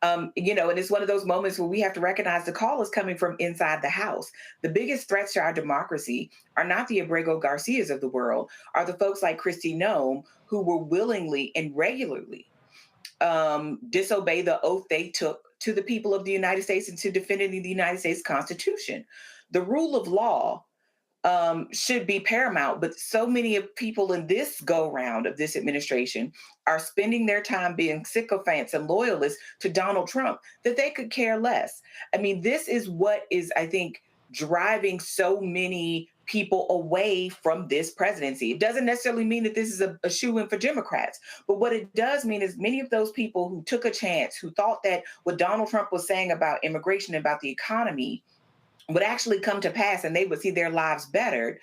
And it's one of those moments where we have to recognize the call is coming from inside the House. The biggest threats to our democracy are not the Abrego Garcias of the world, are the folks like Kristi Noem, who will willingly and regularly disobey the oath they took to the people of the United States and to defending the United States Constitution. The rule of law should be paramount, but so many of people in this go-round of this administration are spending their time being sycophants and loyalists to Donald Trump that they could care less. I mean, this is what is, I think, driving so many people away from this presidency. It doesn't necessarily mean that this is a shoo-in for Democrats, but what it does mean is many of those people who took a chance, who thought that what Donald Trump was saying about immigration and about the economy would actually come to pass and they would see their lives bettered,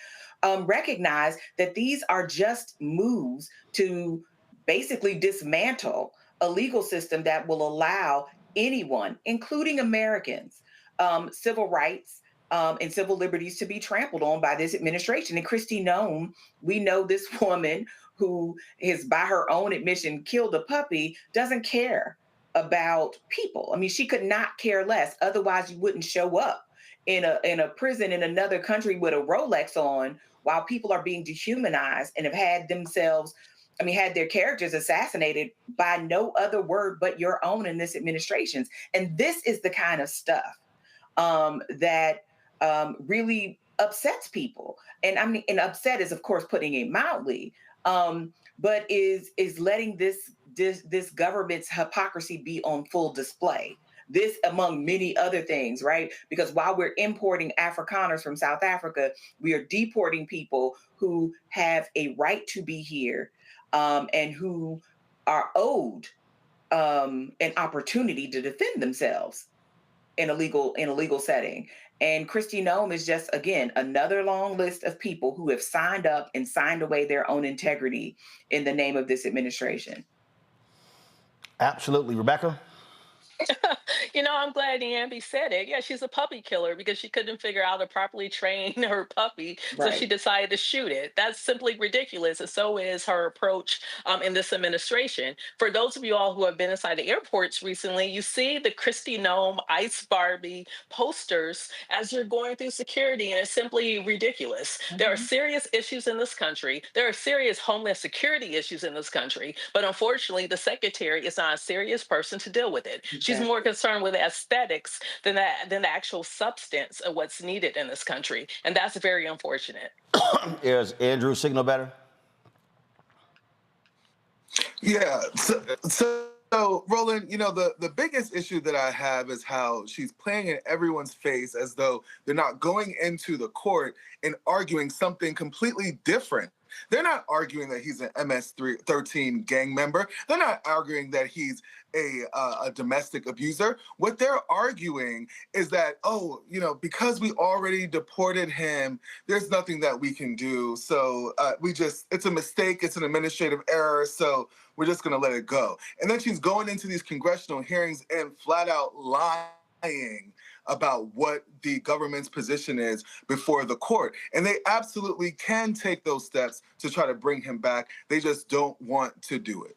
recognize that these are just moves to basically dismantle a legal system that will allow anyone, including Americans, civil rights and civil liberties to be trampled on by this administration. And Kristi Noem, we know this woman who is, by her own admission, killed a puppy, doesn't care about people. I mean, she could not care less. Otherwise, you wouldn't show up in a prison in another country with a Rolex on while people are being dehumanized and have had their characters assassinated by no other word but your own in this administration. And this is the kind of stuff that really upsets people. And I mean, and upset is, of course, putting it mildly, but is letting this government's hypocrisy be on full display. This among many other things, right? Because while we're importing Afrikaners from South Africa, we are deporting people who have a right to be here and who are owed an opportunity to defend themselves in a legal setting. And Kristi Noem is just, again, another long list of people who have signed up and signed away their own integrity in the name of this administration. Absolutely. Rebecca? I'm glad Nyambe said it. Yeah, she's a puppy killer because she couldn't figure out how to properly train her puppy, so she decided to shoot it. That's simply ridiculous, and so is her approach in this administration. For those of you all who have been inside the airports recently, you see the Kristi Noem Ice Barbie posters as you're going through security, and it's simply ridiculous. There are serious issues in this country. There are serious Homeland Security issues in this country, but unfortunately, the secretary is not a serious person to deal with it. She's more concerned with aesthetics than the actual substance of what's needed in this country, and that's very unfortunate. Is Andrew's signal better? Yeah. So Roland, the biggest issue that I have is how she's playing in everyone's face as though they're not going into the court and arguing something completely different. They're not arguing that he's an MS-13 gang member. They're not arguing that he's a domestic abuser. What they're arguing is that, because we already deported him, there's nothing that we can do. So it's a mistake. It's an administrative error. So we're just going to let it go. And then she's going into these congressional hearings and flat out lying about what the government's position is before the court. And they absolutely can take those steps to try to bring him back. They just don't want to do it.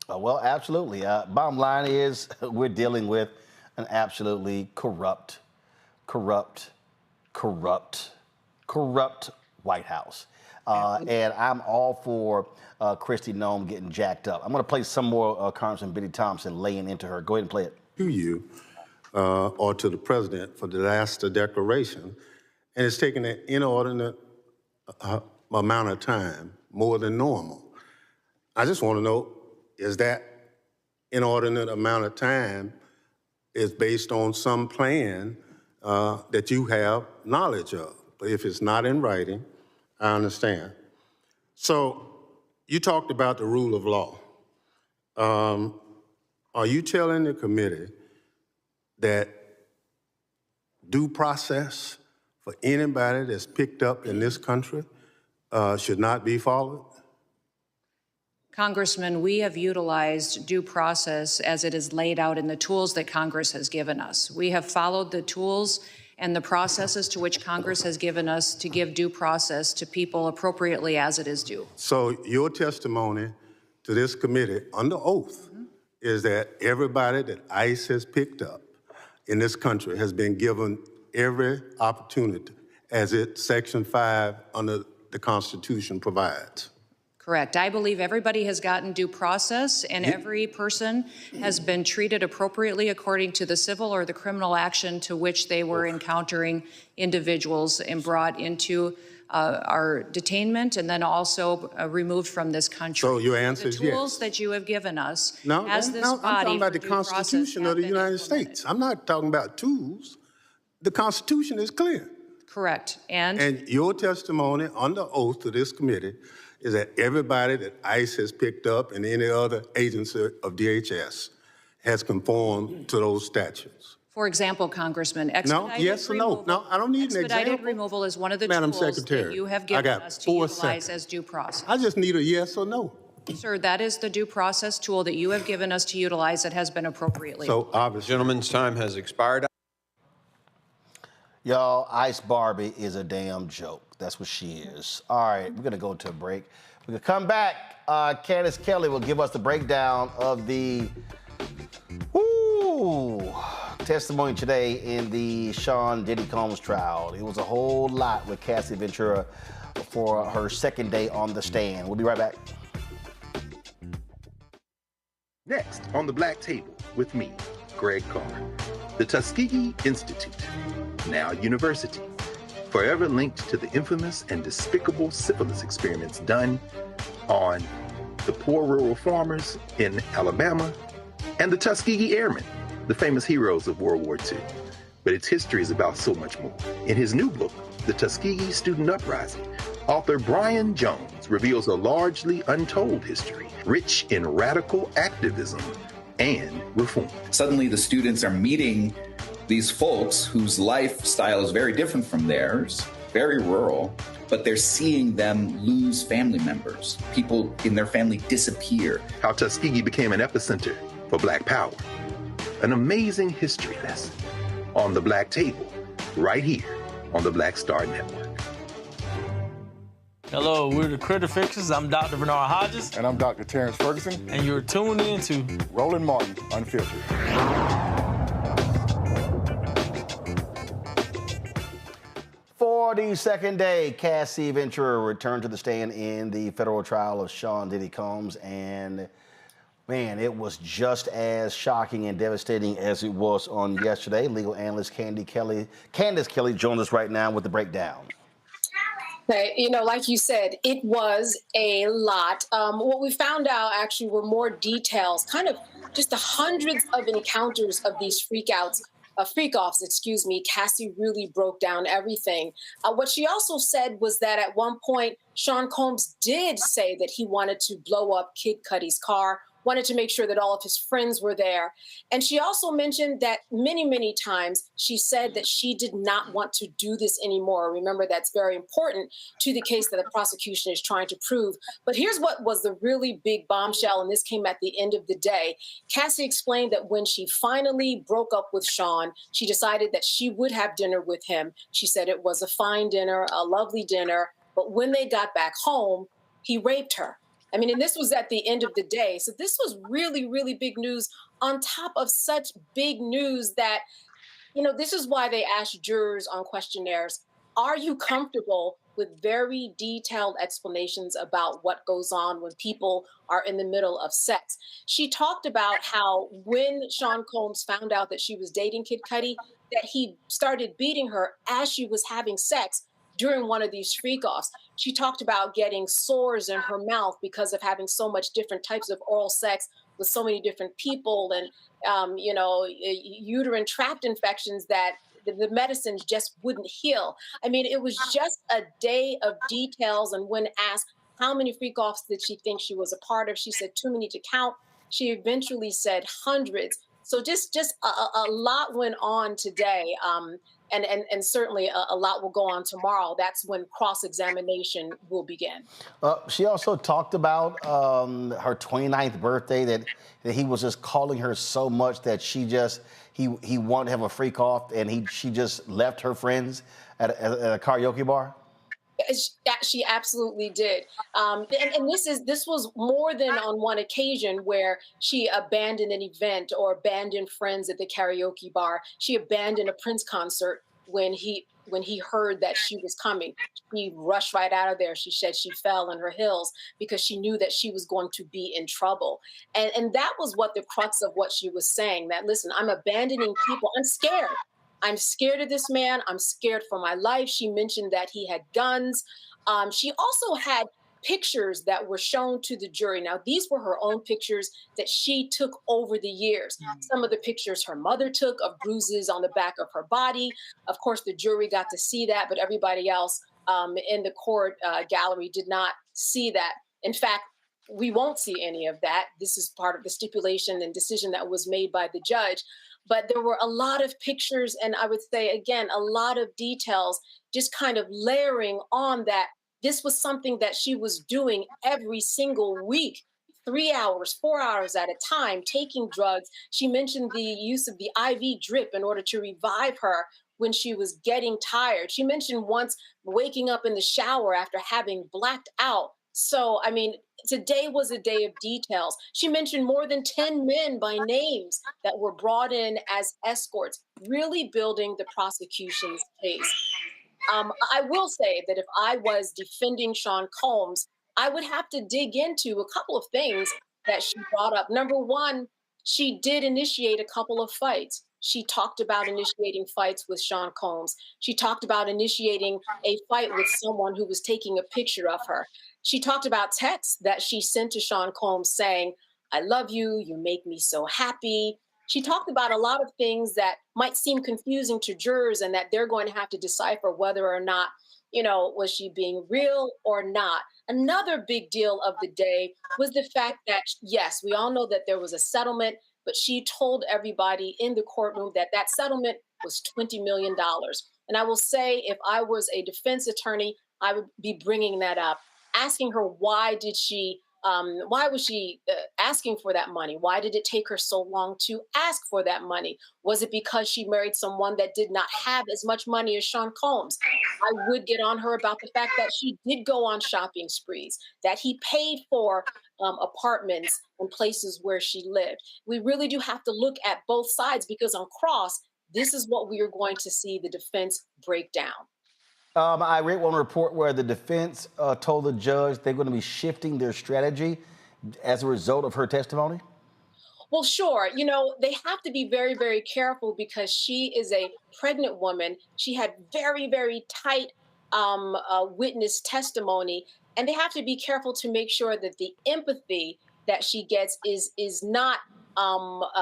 Well, absolutely. Bottom line is we're dealing with an absolutely corrupt White House. And I'm all for Kristi Noem getting jacked up. I'm going to play some more Congressman Biddy Thompson laying into her. Go ahead and play it. To you or to the president for the last declaration, and it's taken an inordinate amount of time, more than normal. I just want to know, is that inordinate amount of time is based on some plan that you have knowledge of? But if it's not in writing, I understand. So you talked about the rule of law. Are you telling the committee that due process for anybody that's picked up in this country should not be followed? Congressman, we have utilized due process as it is laid out in the tools that Congress has given us. We have followed the tools and the processes to which Congress has given us to give due process to people appropriately as it is due. So your testimony to this committee under oath is that everybody that ICE has picked up in this country has been given every opportunity as Section 5 under the Constitution provides. Correct. I believe everybody has gotten due process and every person has been treated appropriately according to the civil or the criminal action to which they were encountering individuals and brought into our detainment and then also removed from this country. So your answer is yes. The tools that you have given us as this I'm body talking about the for due process Constitution of the United States. I'm not talking about tools. The Constitution is clear. Correct. And your testimony under oath to this committee is that everybody that ICE has picked up and any other agency of DHS has conformed to those statutes. For example, Congressman, yes or no? No, I don't need an example. Expedited removal is one of the Madam tools Secretary, that you have given us to utilize as due process. I just need a yes or no. Sir, that is the due process tool that you have given us to utilize that has been appropriately. So obviously, gentleman's time has expired. Y'all, Ice Barbie is a damn joke. That's what she is. All right, we're going to go to a break. We're going to come back. Candace Kelley will give us the breakdown of the testimony today in the Sean Diddy Combs trial. It was a whole lot with Cassie Ventura for her second day on the stand. We'll be right back. Next on the Black Table with me, Greg Carr. The Tuskegee Institute, now university, forever linked to the infamous and despicable syphilis experiments done on the poor rural farmers in Alabama and the Tuskegee Airmen, the famous heroes of World War II. But its history is about so much more. In his new book, The Tuskegee Student Uprising, author Brian Jones reveals a largely untold history, rich in radical activism and reform. Suddenly the students are meeting these folks whose lifestyle is very different from theirs, very rural, but they're seeing them lose family members. People in their family disappear. How Tuskegee became an epicenter for Black power. An amazing history lesson on the Black Table, right here on the Black Star Network. Hello, we're the Critter Fixers. I'm Dr. Bernard Hodges. And I'm Dr. Terrence Ferguson. And you're tuned in to Roland Martin Unfiltered. 42nd day, Cassie Ventura returned to the stand in the federal trial of Sean Diddy Combs. And man, it was just as shocking and devastating as it was on yesterday. Legal analyst Candace Kelley joins us right now with the breakdown. You know, like you said, it was a lot. What we found out actually were more details, kind of just the hundreds of encounters of these freak-offs, Cassie really broke down everything. What she also said was that at one point, Sean Combs did say that he wanted to blow up Kid Cudi's car, wanted to make sure that all of his friends were there. And she also mentioned that many, many times she said that she did not want to do this anymore. Remember, that's very important to the case that the prosecution is trying to prove. But here's what was the really big bombshell, and this came at the end of the day. Cassie explained that when she finally broke up with Sean, she decided that she would have dinner with him. She said it was a fine dinner, a lovely dinner, but when they got back home, he raped her. I mean, and this was at the end of the day. So this was really, really big news on top of such big news that, you know, this is why they asked jurors on questionnaires, are you comfortable with very detailed explanations about what goes on when people are in the middle of sex? She talked about how when Sean Combs found out that she was dating Kid Cudi, that he started beating her as she was having sex during one of these freak-offs. She talked about getting sores in her mouth because of having so much different types of oral sex with so many different people and, uterine tract infections that the medicines just wouldn't heal. I mean, it was just a day of details. And when asked how many freak-offs did she think she was a part of, she said too many to count. She eventually said hundreds. So just a lot went on today. And certainly a lot will go on tomorrow. That's when cross-examination will begin. She also talked about her 29th birthday, that he was just calling her so much that he wanted to have a freak off, and she just left her friends at a karaoke bar. She absolutely did. And this was more than on one occasion where she abandoned an event or abandoned friends at the karaoke bar. She abandoned a Prince concert when he heard that she was coming. She rushed right out of there. She said she fell in her heels because she knew that she was going to be in trouble. And that was what the crux of what she was saying, that, listen, I'm abandoning people. I'm scared. I'm scared of this man. I'm scared for my life. She mentioned that he had guns. She also had pictures that were shown to the jury. Now, these were her own pictures that she took over the years. Some of the pictures her mother took of bruises on the back of her body. Of course, the jury got to see that, but everybody else in the court gallery did not see that. In fact, we won't see any of that. This is part of the stipulation and decision that was made by the judge. But there were a lot of pictures, and I would say, again, a lot of details just kind of layering on that. This was something that she was doing every single week, 3 hours, 4 hours at a time, taking drugs. She mentioned the use of the IV drip in order to revive her when she was getting tired. She mentioned once waking up in the shower after having blacked out. So, I mean, today was a day of details. She mentioned more than 10 men by names that were brought in as escorts, really building the prosecution's case. I will say that if I was defending Sean Combs, I would have to dig into a couple of things that she brought up. Number one, she did initiate a couple of fights. She talked about initiating fights with Sean Combs. She talked about initiating a fight with someone who was taking a picture of her. She talked about texts that she sent to Sean Combs saying, I love you, you make me so happy. She talked about a lot of things that might seem confusing to jurors and that they're going to have to decipher whether or not, was she being real or not. Another big deal of the day was the fact that, yes, we all know that there was a settlement, but she told everybody in the courtroom that that settlement was $20 million. And I will say, if I was a defense attorney, I would be bringing that up, asking her why was she asking for that money? Why did it take her so long to ask for that money? Was it because she married someone that did not have as much money as Sean Combs? I would get on her about the fact that she did go on shopping sprees, that he paid for apartments and places where she lived. We really do have to look at both sides, because on cross, this is what we are going to see the defense break down. I read one report where the defense told the judge they're going to be shifting their strategy as a result of her testimony. Well, sure. They have to be very, very careful because she is a pregnant woman. She had very, very tight witness testimony, and they have to be careful to make sure that the empathy that she gets is not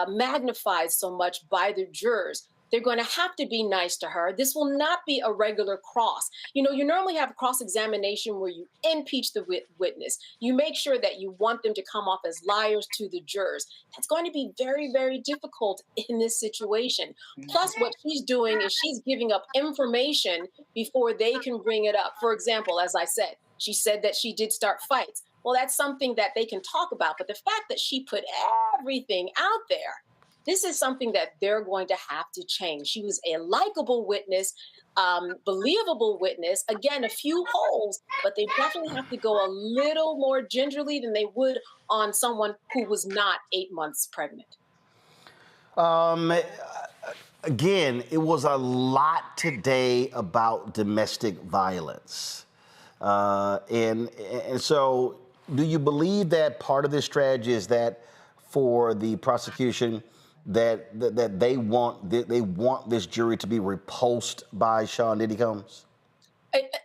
magnified so much by the jurors. They're going to have to be nice to her. This will not be a regular cross. You normally have a cross-examination where you impeach the witness. You make sure that you want them to come off as liars to the jurors. That's going to be very, very difficult in this situation. Plus, what she's doing is she's giving up information before they can bring it up. For example, as I said, she said that she did start fights. Well, that's something that they can talk about. But the fact that she put everything out there, this is something that they're going to have to change. She was a likable witness, believable witness. Again, a few holes, but they definitely have to go a little more gingerly than they would on someone who was not 8 months pregnant. Again, it was a lot today about domestic violence. And so do you believe that part of this strategy is that for the prosecution, that they want this jury to be repulsed by Sean Diddy Combs?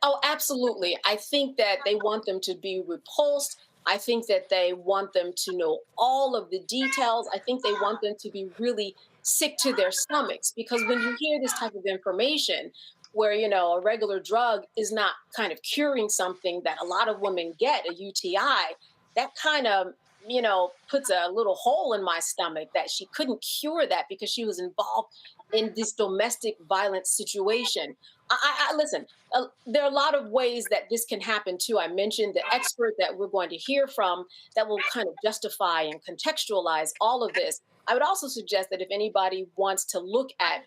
Oh, absolutely. I think that they want them to be repulsed. I think that they want them to know all of the details. I think they want them to be really sick to their stomachs, because when you hear this type of information where, a regular drug is not kind of curing something that a lot of women get, a UTI, that kind of puts a little hole in my stomach that she couldn't cure that because she was involved in this domestic violence situation. I listen, there are a lot of ways that this can happen too. I mentioned the expert that we're going to hear from that will kind of justify and contextualize all of this. I would also suggest that if anybody wants to look at,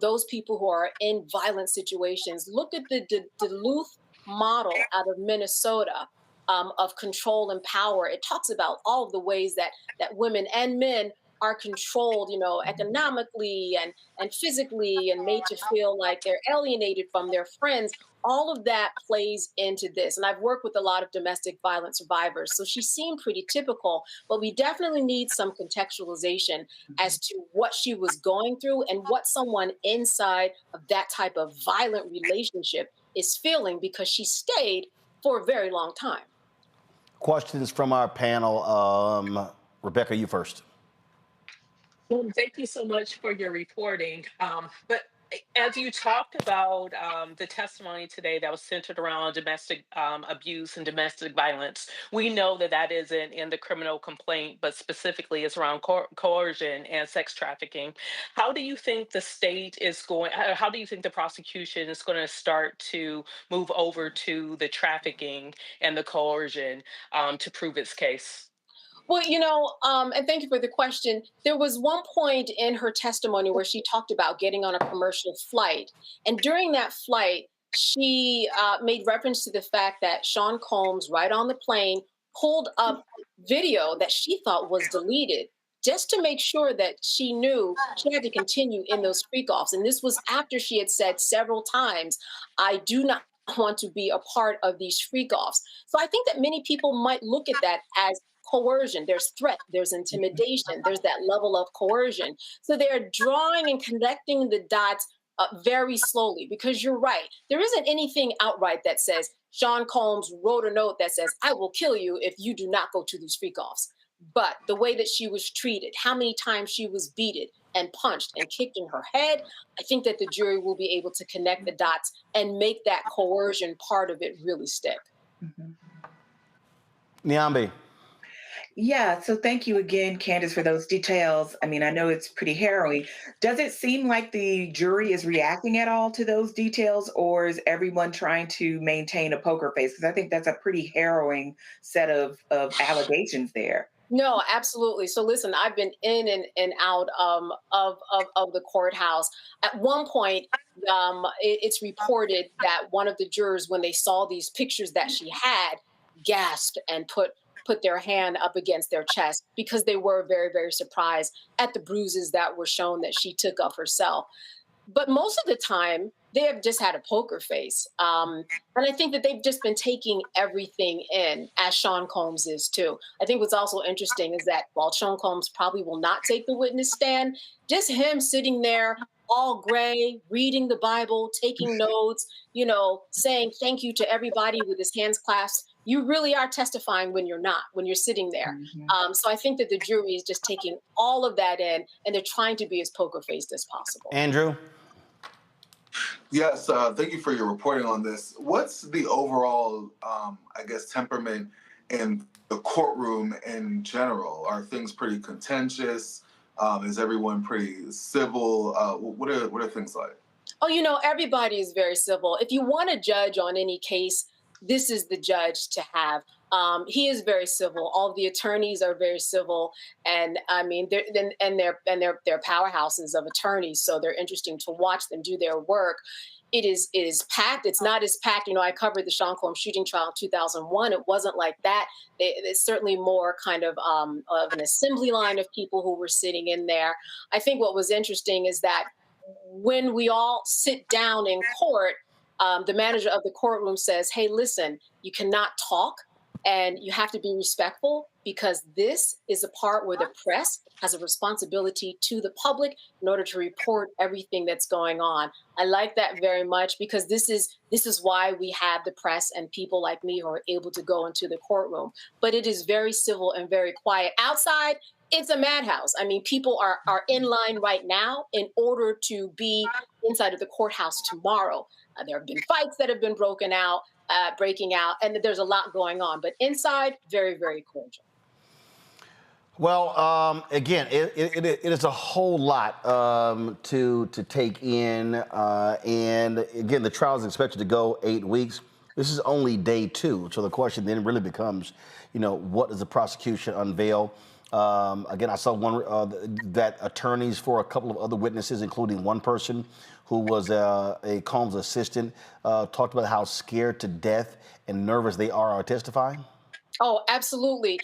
those people who are in violent situations, look at the Duluth model out of Minnesota of control and power. It talks about all of the ways that women and men are controlled, economically and physically, and made to feel like they're alienated from their friends. All of that plays into this. And I've worked with a lot of domestic violence survivors, so she seemed pretty typical, but we definitely need some contextualization as to what she was going through and what someone inside of that type of violent relationship is feeling, because she stayed for a very long time. Questions from our panel. Rebecca, you first. Well, thank you so much for your reporting. But as you talked about the testimony today that was centered around domestic abuse and domestic violence, we know that that isn't in the criminal complaint, but specifically it's around coercion and sex trafficking. How do you think the state is going, how do you think the prosecution is going to start to move over to the trafficking and the coercion to prove its case? Well, and thank you for the question. There was one point in her testimony where she talked about getting on a commercial flight. And during that flight, she made reference to the fact that Sean Combs, right on the plane, pulled up video that she thought was deleted, just to make sure that she knew she had to continue in those freak-offs. And this was after she had said several times, I do not want to be a part of these freak-offs. So I think that many people might look at that as coercion. There's threat, there's intimidation, there's that level of coercion. So they're drawing and connecting the dots very slowly, because you're right. There isn't anything outright that says Sean Combs wrote a note that says, I will kill you if you do not go to these freak-offs. But the way that she was treated, how many times she was beaten and punched and kicked in her head, I think that the jury will be able to connect the dots and make that coercion part of it really stick. Nyambe. Yeah, so thank you again, Candace, for those details. I mean, I know it's pretty harrowing. Does it seem like the jury is reacting at all to those details, or is everyone trying to maintain a poker face? Because I think that's a pretty harrowing set of allegations there. No, absolutely. So listen, I've been in and out of the courthouse. At one point, it's reported that one of the jurors, when they saw these pictures that she had, gasped and put their hand up against their chest, because they were very, very surprised at the bruises that were shown that she took of herself. But most of the time, they have just had a poker face. And I think that they've just been taking everything in, as Sean Combs is too. I think what's also interesting is that while Sean Combs probably will not take the witness stand, just him sitting there all gray, reading the Bible, taking notes, saying thank you to everybody with his hands clasped. You really are testifying when you're not, when you're sitting there. So I think that the jury is just taking all of that in, and they're trying to be as poker-faced as possible. Andrew? Yes, thank you for your reporting on this. What's the overall, temperament in the courtroom in general? Are things pretty contentious? Is everyone pretty civil? What are things like? Oh, everybody is very civil. If you want to judge on any case, this is the judge to have. He is very civil. All the attorneys are very civil, and I mean, they're powerhouses of attorneys, so they're interesting to watch them do their work. It is packed. It's not as packed. I covered the Sean Combs shooting trial in 2001. It wasn't like that. It's certainly more kind of an assembly line of people who were sitting in there. I think what was interesting is that when we all sit down in court, the manager of the courtroom says, hey, listen, you cannot talk and you have to be respectful, because this is a part where the press has a responsibility to the public in order to report everything that's going on. I like that very much, because this is why we have the press and people like me who are able to go into the courtroom. But it is very civil and very quiet. Outside, it's a madhouse. I mean, people are in line right now in order to be inside of the courthouse tomorrow. There have been fights that have been breaking out, and there's a lot going on. But inside, very, very cordial. Well, again, it is a whole lot to take in, and again, the trial is expected to go 8 weeks. This is only day 2, so the question then really becomes, what does the prosecution unveil? Again, I saw one that attorneys for a couple of other witnesses, including one person who was a Combs assistant, talked about how scared to death and nervous they are testifying. Oh, absolutely.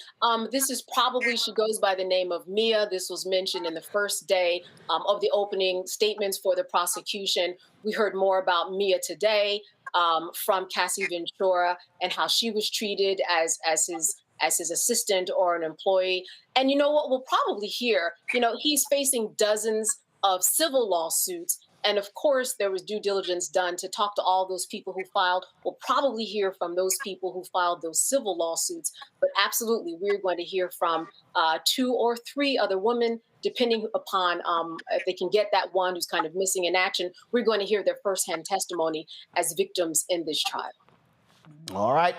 This is probably, she goes by the name of Mia. This was mentioned in the first day of the opening statements for the prosecution. We heard more about Mia today from Cassie Ventura and how she was treated as his assistant or an employee. And you know what we'll probably hear? He's facing dozens of civil lawsuits. And of course, there was due diligence done to talk to all those people who filed. We'll probably hear from those people who filed those civil lawsuits. But absolutely, we're going to hear from 2 or 3 other women, depending upon if they can get that one who's kind of missing in action. We're going to hear their firsthand testimony as victims in this trial. All right.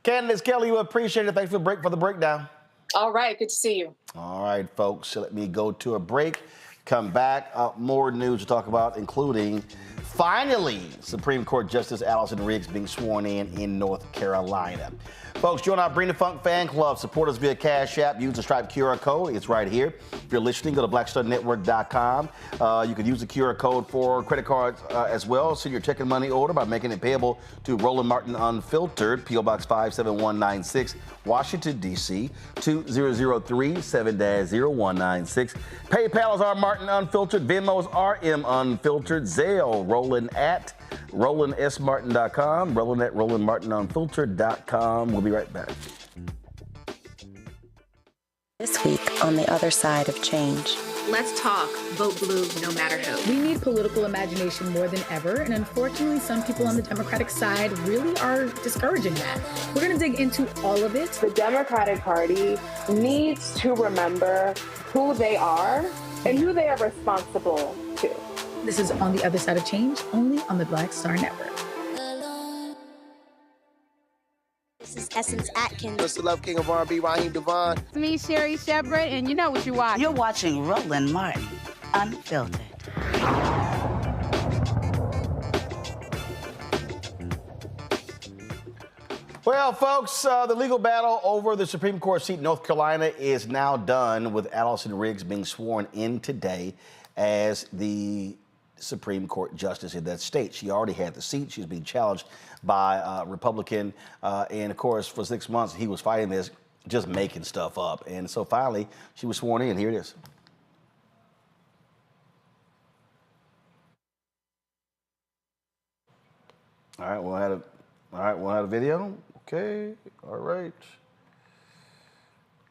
Candace Kelley, we appreciate it. Thanks for the breakdown. All right. Good to see you. All right, folks. So let me go to a break. Come back. More news to talk about, including finally Supreme Court Justice Allison Riggs being sworn in North Carolina. Folks, join our Bring the Funk fan club. Support us via Cash App. Use the Stripe QR code. It's right here. If you're listening, go to blackstarnetwork.com. You can use the QR code for credit cards as well. Send your check and money order by making it payable to Roland Martin Unfiltered, P.O. Box 57196, Washington, D.C. 20037 7-0196. PayPal is R Martin Unfiltered. Venmo is RM Unfiltered. Zelle, Roland at RolandSMartin.com. Roland at RolandMartinUnfiltered.com. We'll be right back. This week on The Other Side of Change. Let's talk. Vote blue no matter who. We need political imagination more than ever, and unfortunately, some people on the Democratic side really are discouraging that. We're going to dig into all of it. The Democratic Party needs to remember who they are and who they are responsible to. This is On the Other Side of Change, only on the Black Star Network. This is Essence Atkins. It's the Love King of R&B, Raheem Devon. It's me, Sherry Shepherd, and you know what you watch. You're watching Roland Martin Unfiltered. Well, folks, the legal battle over the Supreme Court seat in North Carolina is now done, with Allison Riggs being sworn in today as the Supreme Court justice in that state. She already had the seat. She's being challenged by a Republican. And of course, for 6 months, he was fighting this, just making stuff up. And so finally, she was sworn in. Here it is. All right, we'll have a video. Okay, all right.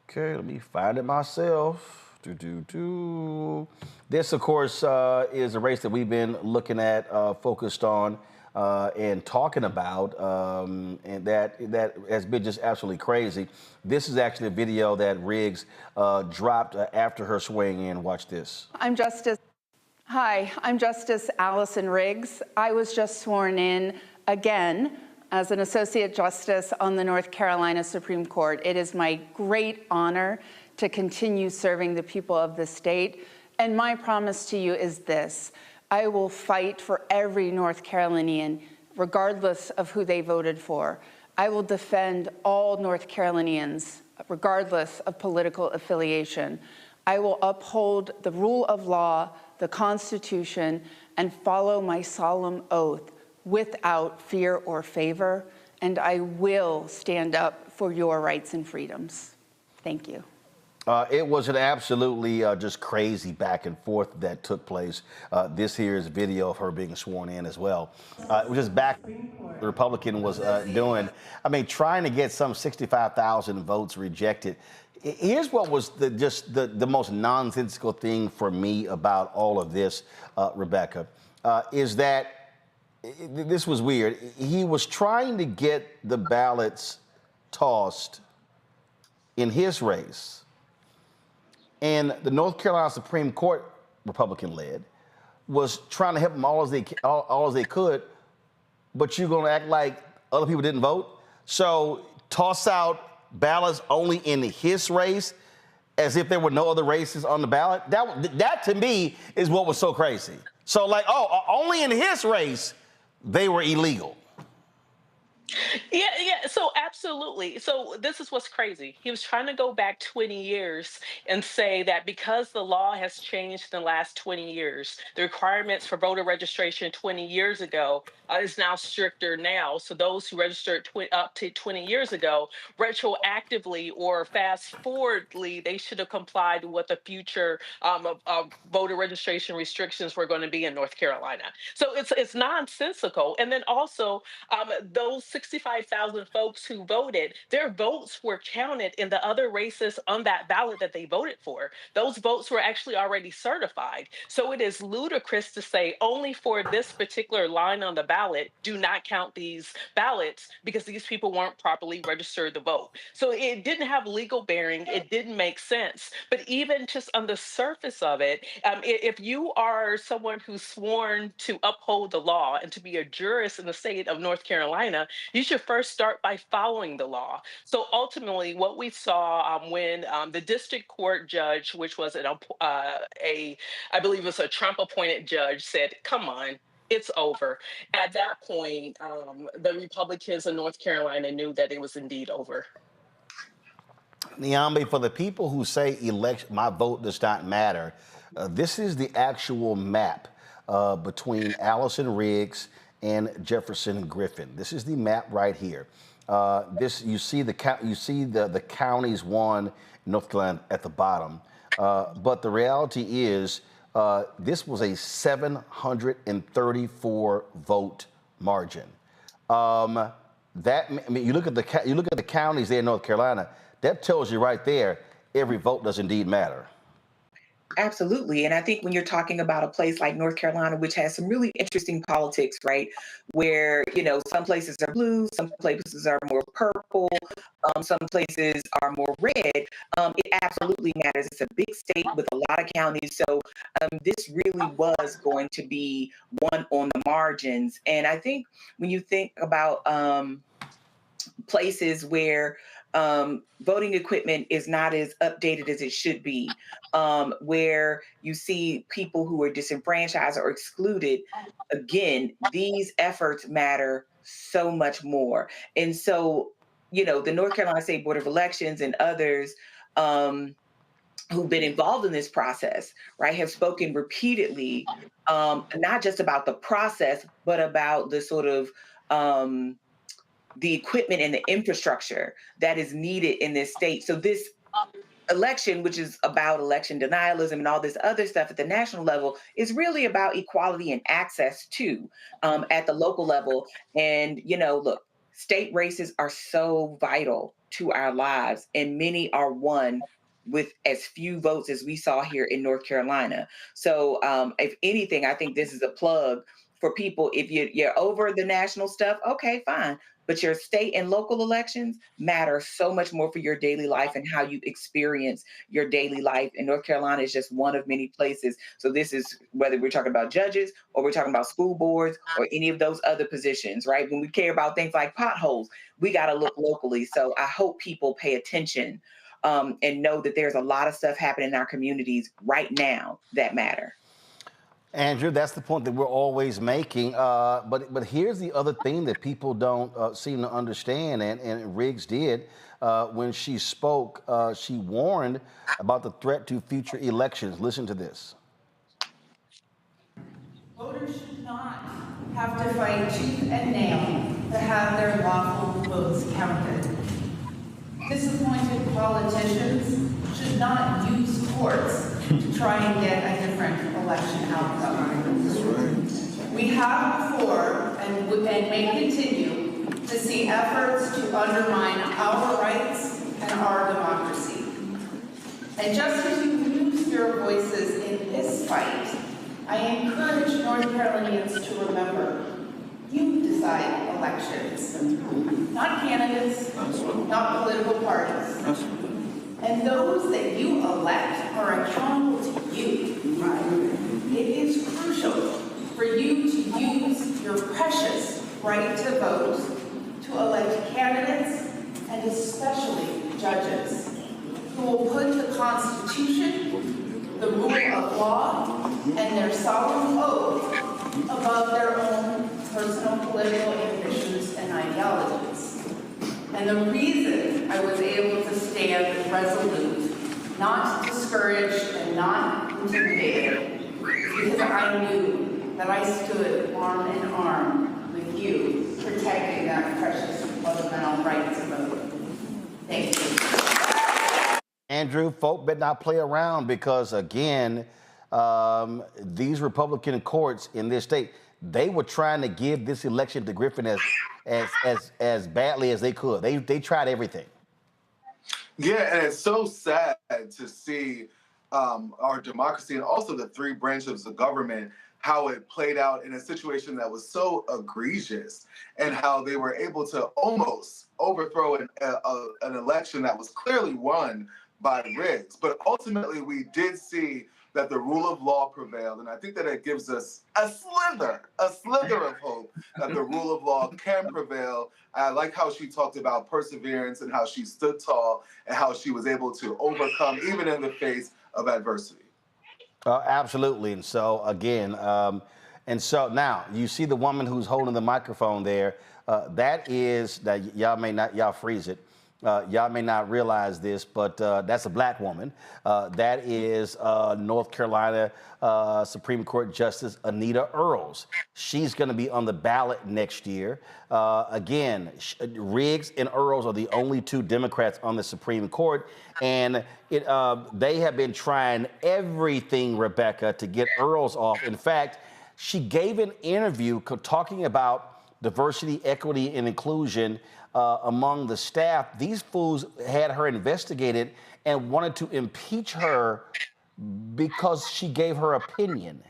Okay, let me find it myself. This, of course, is a race that we've been looking at, focused on, and talking about, and that has been just absolutely crazy. This is actually a video that Riggs dropped after her swearing in. Watch this. Hi, I'm Justice Allison Riggs. I was just sworn in again as an Associate Justice on the North Carolina Supreme Court. It is my great honor to continue serving the people of the state. And my promise to you is this: I will fight for every North Carolinian, regardless of who they voted for. I will defend all North Carolinians, regardless of political affiliation. I will uphold the rule of law, the Constitution, and follow my solemn oath without fear or favor. And I will stand up for your rights and freedoms. Thank you. It was an absolutely just crazy back and forth that took place. This here is video of her being sworn in as well. It was just back the Republican was doing. I mean, trying to get some 65,000 votes rejected. Here's what was the most nonsensical thing for me about all of this, Rebecca, is that this was weird. He was trying to get the ballots tossed in his race. And the North Carolina Supreme Court, Republican-led, was trying to help them all as they could, but you're going to act like other people didn't vote? So toss out ballots only in his race, as if there were no other races on the ballot. That to me is what was so crazy. So like, only in his race, they were illegal. Yeah. So absolutely. So this is what's crazy. He was trying to go back 20 years and say that because the law has changed in the last 20 years, the requirements for voter registration 20 years ago is now stricter now. So those who registered up to 20 years ago, retroactively or fast forwardly, they should have complied with what the future of voter registration restrictions were going to be in North Carolina. So it's nonsensical. And then also those 65,000 folks who voted, their votes were counted in the other races on that ballot that they voted for. Those votes were actually already certified. So it is ludicrous to say only for this particular line on the ballot, do not count these ballots because these people weren't properly registered to vote. So it didn't have legal bearing. It didn't make sense. But even just on the surface of it, if you are someone who's sworn to uphold the law and to be a jurist in the state of North Carolina, you should first start by following the law. So ultimately, what we saw when the district court judge, which was I believe it was a Trump-appointed judge, said, "Come on, it's over." At that point, the Republicans in North Carolina knew that it was indeed over. Niambi, for the people who say my vote does not matter, this is the actual map between Allison Riggs and Jefferson Griffin. This is the map right here. You see the counties won in North Carolina at the bottom, but the reality is this was a 734 vote margin. You look at the counties there in North Carolina. That tells you right there, every vote does indeed matter. Absolutely. And I think when you're talking about a place like North Carolina, which has some really interesting politics, right, where, some places are blue, some places are more purple, some places are more red, it absolutely matters. It's a big state with a lot of counties. So this really was going to be one on the margins. And I think when you think about places where voting equipment is not as updated as it should be, where you see people who are disenfranchised or excluded, again, these efforts matter so much more. And so, the North Carolina State Board of Elections and others who've been involved in this process, right, have spoken repeatedly, not just about the process, but about the sort of the equipment and the infrastructure that is needed in this state. So this election, which is about election denialism and all this other stuff at the national level, is really about equality and access to at the local level. And, look, state races are so vital to our lives, and many are won with as few votes as we saw here in North Carolina. So if anything, I think this is a plug for people. If you're over the national stuff, okay, fine. But your state and local elections matter so much more for your daily life and how you experience your daily life. And North Carolina is just one of many places. So this is whether we're talking about judges or we're talking about school boards or any of those other positions, right? When we care about things like potholes, we got to look locally. So I hope people pay attention and know that there's a lot of stuff happening in our communities right now that matter. Andrew, that's the point that we're always making. But here's the other thing that people don't seem to understand, and Riggs did. When she spoke, she warned about the threat to future elections. Listen to this. Voters should not have to fight tooth and nail to have their lawful votes counted. Disappointed politicians should not use courts to try and get a different election outcome. We have before and may continue to see efforts to undermine our rights and our democracy. And just as you use your voices in this fight, I encourage North Carolinians to remember, you decide elections, not candidates, not political parties. And those that you elect are accountable to you. It is crucial for you to use your precious right to vote to elect candidates and especially judges who who will put the Constitution, the rule of law, and their solemn oath above their own personal political ambitions and ideologies. And the reason I was able to stand resolute, not discouraged and not intimidated, is because I knew that I stood arm in arm with you, protecting that precious fundamental right to vote. Thank you. Andrew, folk better not play around because, again, these Republican courts in this state, they were trying to give this election to Griffin as badly as they could. They tried everything. Yeah, and it's so sad to see our democracy and also the three branches of government, how it played out in a situation that was so egregious and how they were able to almost overthrow an election that was clearly won by Riggs. But ultimately, we did see that the rule of law prevailed, and I think that it gives us a slither of hope that the rule of law can prevail. I like how she talked about perseverance and how she stood tall and how she was able to overcome even in the face of adversity. Absolutely, and so again, and so now you see the woman who's holding the microphone there. Y'all freeze it. Y'all may not realize this, but that's a black woman. That is North Carolina Supreme Court Justice Anita Earls. She's going to be on the ballot next year. Again, Riggs and Earls are the only two Democrats on the Supreme Court, and they have been trying everything, Rebecca, to get Earls off. In fact, she gave an interview talking about diversity, equity, and inclusion among the staff. These fools had her investigated and wanted to impeach her because she gave her opinion.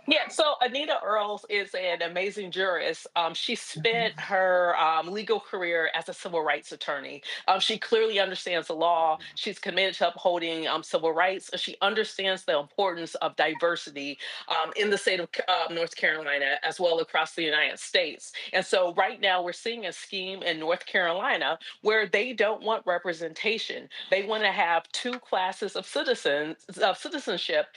Yeah, so Anita Earls is an amazing jurist. She spent her legal career as a civil rights attorney. She clearly understands the law. She's committed to upholding civil rights. She understands the importance of diversity in the state of North Carolina, as well across the United States. And so right now we're seeing a scheme in North Carolina where they don't want representation. They want to have two classes of citizenship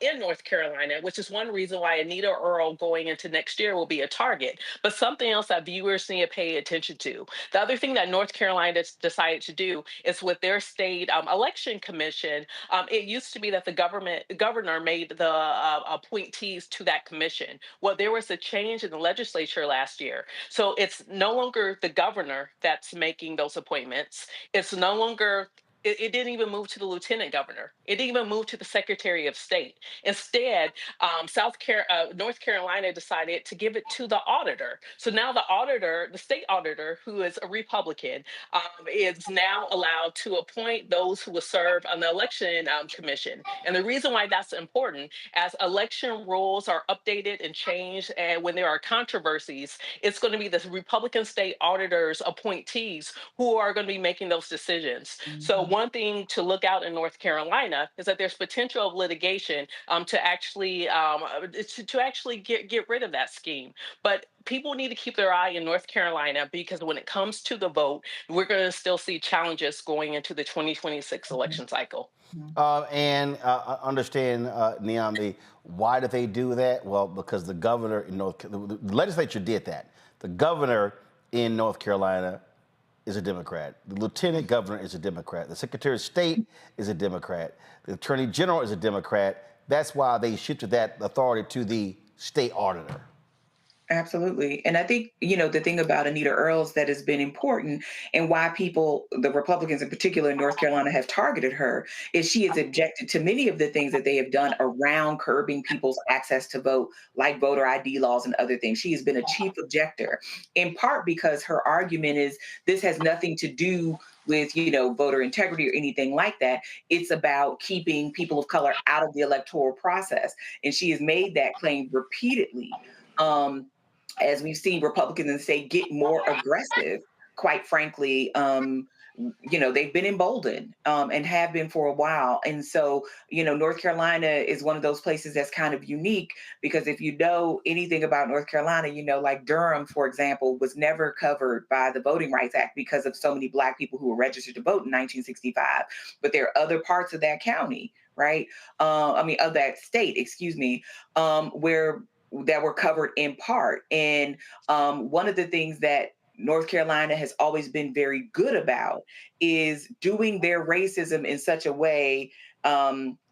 in North Carolina, which is one reason why Anita Earl going into next year will be a target, but something else that viewers need to pay attention to. The other thing that North Carolina decided to do is with their state election commission, it used to be that the governor made the appointees to that commission. Well, there was a change in the legislature last year. So it's no longer the governor that's making those appointments. It's no longer it didn't even move to the lieutenant governor. It didn't even move to the secretary of state. Instead, North Carolina decided to give it to the auditor. So now the auditor, the state auditor, who is a Republican, is now allowed to appoint those who will serve on the election commission. And the reason why that's important, as election rules are updated and changed, and when there are controversies, it's going to be the Republican state auditors appointees who are going to be making those decisions. Mm-hmm. So one thing to look out in North Carolina is that there's potential of litigation to actually get rid of that scheme. But people need to keep their eye in North Carolina because when it comes to the vote, we're going to still see challenges going into the 2026 election cycle. Understand, Niambi, why did they do that? Well, because the governor in the legislature did that. The governor in North Carolina is a Democrat. The lieutenant governor is a Democrat. The secretary of state is a Democrat. The attorney general is a Democrat. That's why they shifted that authority to the state auditor. Absolutely. And I think, the thing about Anita Earls that has been important and why people, the Republicans in particular in North Carolina, have targeted her is she has objected to many of the things that they have done around curbing people's access to vote, like voter ID laws and other things. She has been a chief objector, in part because her argument is this has nothing to do with, voter integrity or anything like that. It's about keeping people of color out of the electoral process. And she has made that claim repeatedly. As we've seen Republicans in the state get more aggressive, quite frankly, they've been emboldened and have been for a while. And so, North Carolina is one of those places that's kind of unique, because if you know anything about North Carolina, like Durham, for example, was never covered by the Voting Rights Act because of so many Black people who were registered to vote in 1965. But there are other parts of that county, right? Of that state, excuse me, where that were covered in part. And one of the things that North Carolina has always been very good about is doing their racism in such a way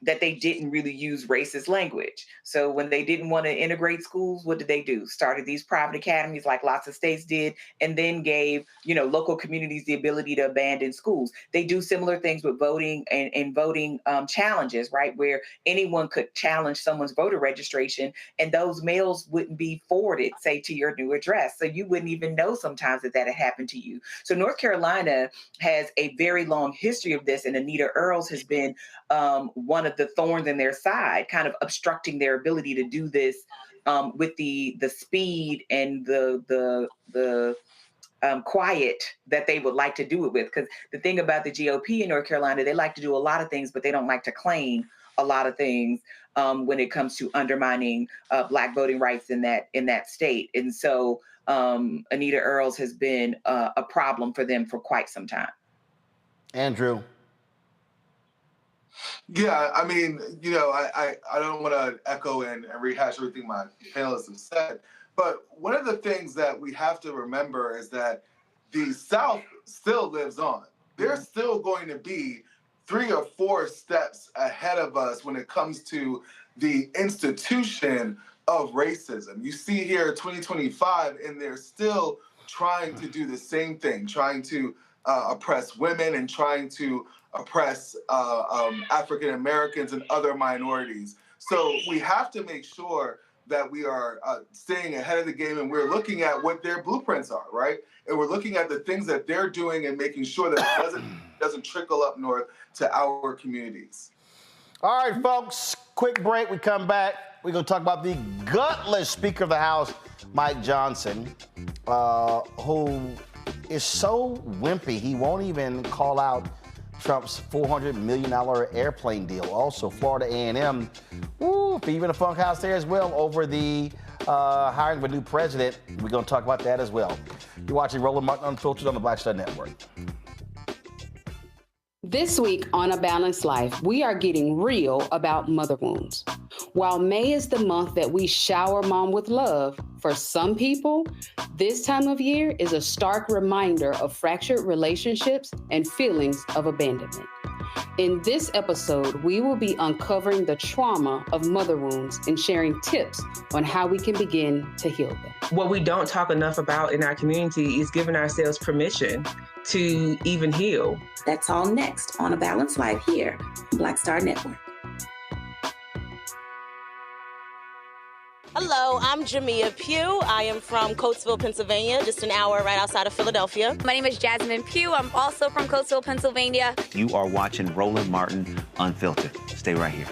that they didn't really use racist language. So when they didn't want to integrate schools, what did they do? Started these private academies like lots of states did, and then gave, local communities the ability to abandon schools. They do similar things with voting and voting challenges, right? Where anyone could challenge someone's voter registration, and those mails wouldn't be forwarded, say, to your new address. So you wouldn't even know sometimes that had happened to you. So North Carolina has a very long history of this, and Anita Earls has been one of the thorns in their side, kind of obstructing their ability to do this with the speed and the quiet that they would like to do it with. Because the thing about the GOP in North Carolina, they like to do a lot of things, but they don't like to claim a lot of things when it comes to undermining Black voting rights in that state. And so Anita Earls has been a problem for them for quite some time. Andrew. Yeah, I don't want to echo and rehash everything my panelists have said, but one of the things that we have to remember is that the South still lives on. There's still going to be 3 or 4 steps ahead of us when it comes to the institution of racism. You see here 2025, and they're still trying to do the same thing, trying to oppress women and trying to oppress African Americans and other minorities. So we have to make sure that we are staying ahead of the game, and we're looking at what their blueprints are, right? And we're looking at the things that they're doing and making sure that it doesn't trickle up north to our communities. All right, folks, quick break. We come back. We're going to talk about the gutless Speaker of the House, Mike Johnson, who is so wimpy he won't even call out Trump's $400 million airplane deal. Also, Florida A&M, even a funk house there as well over the hiring of a new president. We're going to talk about that as well. You're watching Roland Martin Unfiltered on the Black Star Network. This week on A Balanced Life, we are getting real about mother wounds. While May is the month that we shower mom with love, for some people, this time of year is a stark reminder of fractured relationships and feelings of abandonment. In this episode, we will be uncovering the trauma of mother wounds and sharing tips on how we can begin to heal them. What we don't talk enough about in our community is giving ourselves permission to even heal. That's all next on A Balanced Life here, Black Star Network. Hello, I'm Jamia Pugh. I am from Coatesville, Pennsylvania, just an hour right outside of Philadelphia. My name is Jasmine Pugh. I'm also from Coatesville, Pennsylvania. You are watching Roland Martin Unfiltered. Stay right here.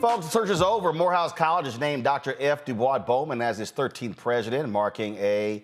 Folks, the search is over. Morehouse College has named Dr. F. DuBois Bowman as its 13th president, marking a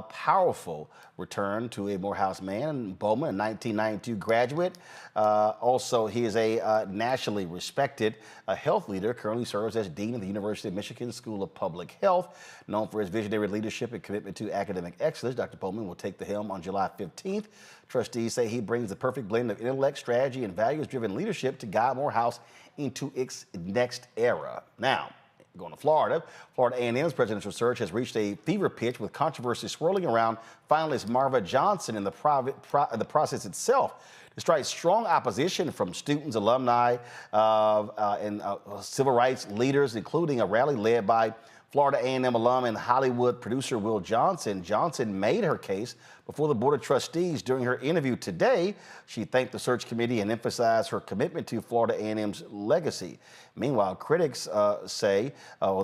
powerful return to a Morehouse man. Bowman, a 1992 graduate. Also, he is a nationally respected health leader, currently serves as Dean of the University of Michigan School of Public Health. Known for his visionary leadership and commitment to academic excellence, Dr. Bowman will take the helm on July 15th. Trustees say he brings the perfect blend of intellect, strategy, and values-driven leadership to guide Morehouse into its next era. Now, going to Florida, Florida A&M's presidential search has reached a fever pitch with controversy swirling around finalist Marva Johnson in the process itself. Despite strong opposition from students, alumni, and civil rights leaders, including a rally led by Florida A&M alum and Hollywood producer Will Johnson, Johnson made her case before the Board of Trustees. During her interview today, she thanked the search committee and emphasized her commitment to Florida A&M's legacy. Meanwhile, critics say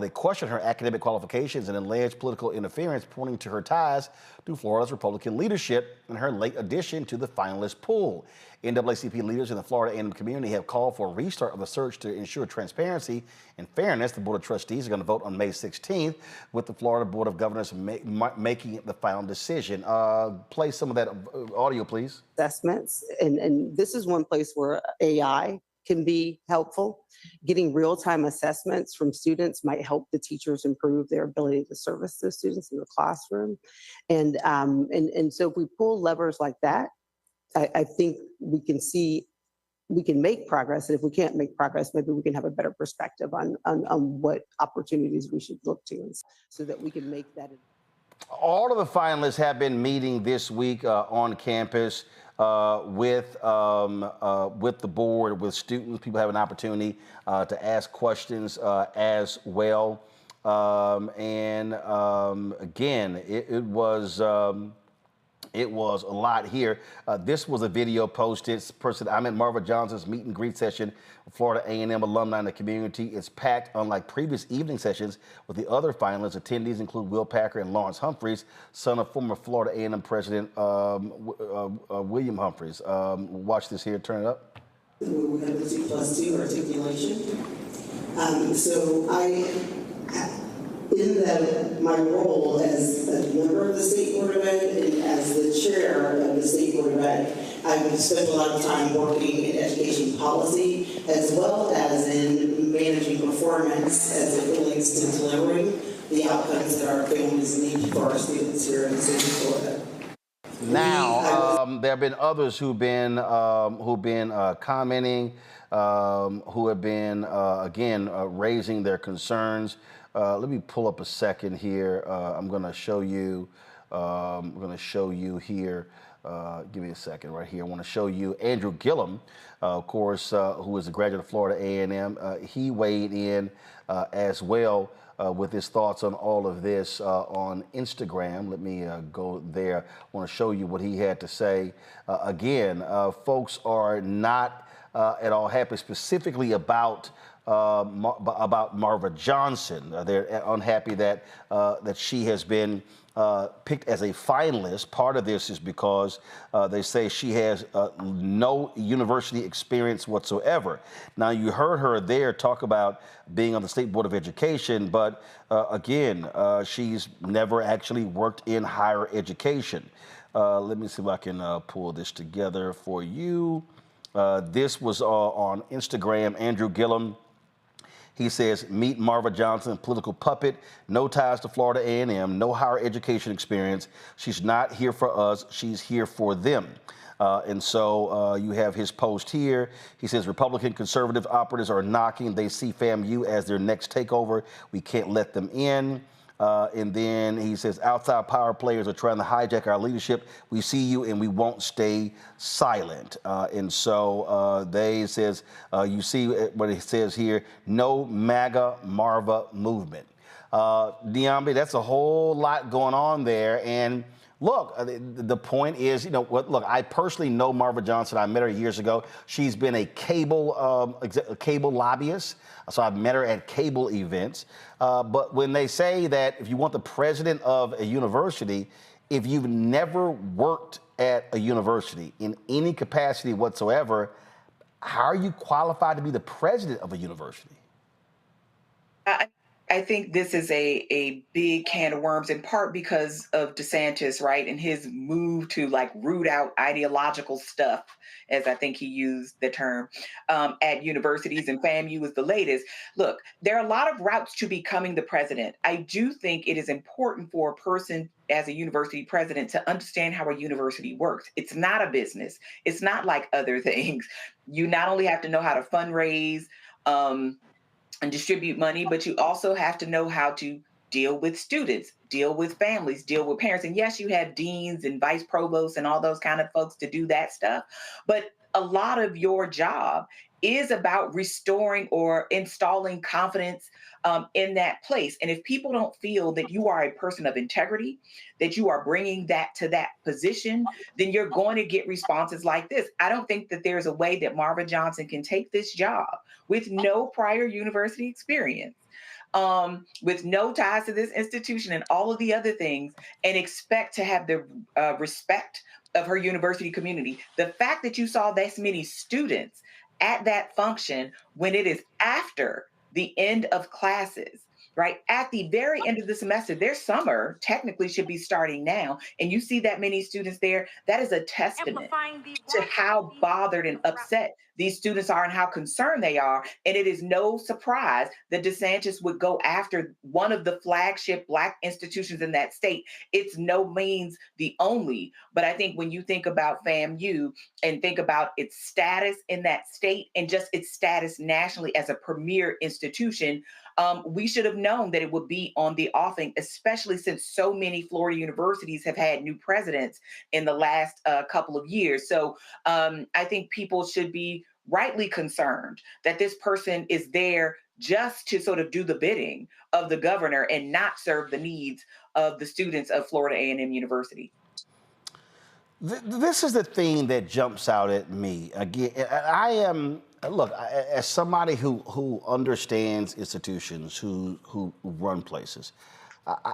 they question her academic qualifications and alleged political interference, pointing to her ties to Florida's Republican leadership and her late addition to the finalist pool. NAACP leaders in the Florida A&M community have called for a restart of the search to ensure transparency and fairness. The Board of Trustees are going to vote on May 16th, with the Florida Board of Governors making the final decision. Play some of that audio, please. Assessments, and this is one place where AI can be helpful. Getting real-time assessments from students might help the teachers improve their ability to service the students in the classroom. And so if we pull levers like that, I think we can make progress. And if we can't make progress, maybe we can have a better perspective on what opportunities we should look to, so that we can make that. All of the finalists have been meeting this week on campus with the board, with students. People have an opportunity to ask questions as well. Again, it was a lot here. This was a video posted. I'm at Marva Johnson's meet and greet session with Florida A&M alumni in the community. It's packed, unlike previous evening sessions with the other finalists. Attendees include Will Packer and Lawrence Humphreys, son of former Florida A&M President William Humphreys. Watch this here. Turn it up. We have the 2+2 articulation. In my role as a member of the State Board of Ed and as the chair of the State Board of Ed, I've spent a lot of time working in education policy as well as in managing performance as it relates to delivering the outcomes that our families need for our students here in the state of Florida. Now, there have been others who've been commenting, who have been again raising their concerns. Let me pull up a second here. I'm going to show you. Here. Give me a second right here. I want to show you Andrew Gillum, of course, who is a graduate of Florida A&M. He weighed in as well with his thoughts on all of this on Instagram. Let me go there. I want to show you what he had to say. Again, folks are not at all happy, specifically about Marva Johnson. They're unhappy that she has been picked as a finalist. Part of this is because they say she has no university experience whatsoever. Now, you heard her there talk about being on the State Board of Education, but again, she's never actually worked in higher education. Let me see if I can pull this together for you. This was on Instagram. Andrew Gillum. He says, meet Marva Johnson, political puppet, no ties to Florida A&M, no higher education experience. She's not here for us, she's here for them. And so you have his post here. He says, Republican conservative operatives are knocking. They see FAMU as their next takeover. We can't let them in. And then he says, outside power players are trying to hijack our leadership. We see you and we won't stay silent. And so they says, you see what it says here, no MAGA Marva movement. Diambi, that's a whole lot going on there. And look, the point is, look, I personally know Marva Johnson. I met her years ago. She's been a cable lobbyist. So I've met her at cable events. But when they say that if you want the president of a university, if you've never worked at a university in any capacity whatsoever, how are you qualified to be the president of a university? I think this is a big can of worms, in part because of DeSantis, right? And his move to root out ideological stuff, as I think he used the term, at universities, and FAMU was the latest. Look, there are a lot of routes to becoming the president. I do think it is important for a person as a university president to understand how a university works. It's not a business. It's not like other things. You not only have to know how to fundraise, and distribute money, but you also have to know how to deal with students, deal with families, deal with parents. And yes, you have deans and vice provosts and all those kind of folks to do that stuff. But a lot of your job is about restoring or installing confidence in that place. And if people don't feel that you are a person of integrity, that you are bringing that to that position, then you're going to get responses like this. I don't think that there's a way that Marva Johnson can take this job with no prior university experience, with no ties to this institution and all of the other things, and expect to have the respect of her university community. The fact that you saw this many students at that function when it is after the end of classes, right? At the very end of the semester, their summer technically should be starting now, and you see that many students there, that is a testament to how bothered and upset these students are and how concerned they are. And it is no surprise that DeSantis would go after one of the flagship Black institutions in that state. It's no means the only, but I think when you think about FAMU and think about its status in that state and just its status nationally as a premier institution, we should have known that it would be on the offing, especially since so many Florida universities have had new presidents in the last couple of years. So I think people should be rightly concerned that this person is there just to sort of do the bidding of the governor and not serve the needs of the students of Florida A&M University. This is the thing that jumps out at me. Again, I am, look, as somebody who understands institutions, who run places,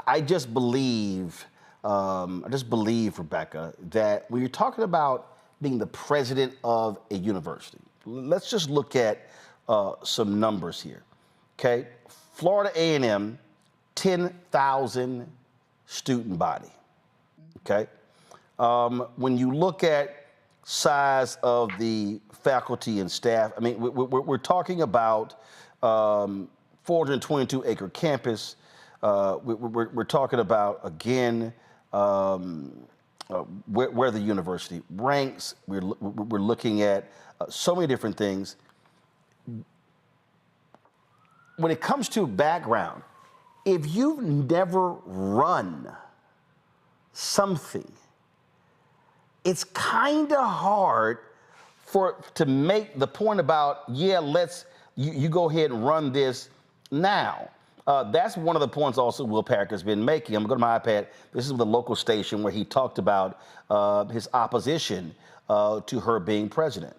I just believe, Rebecca, that when you're talking about being the president of a university, let's just look at some numbers here, okay? Florida A&M, 10,000 student body, okay? When you look at size of the faculty and staff, I mean, we're talking about 422-acre campus. We're talking about, again, where the university ranks. We're looking at so many different things. When it comes to background, if you've never run something, it's kind of hard to make the point about, yeah, you go ahead and run this now. That's one of the points also Will Patrick has been making. I'm going to my iPad. This is the local station where he talked about his opposition to her being president.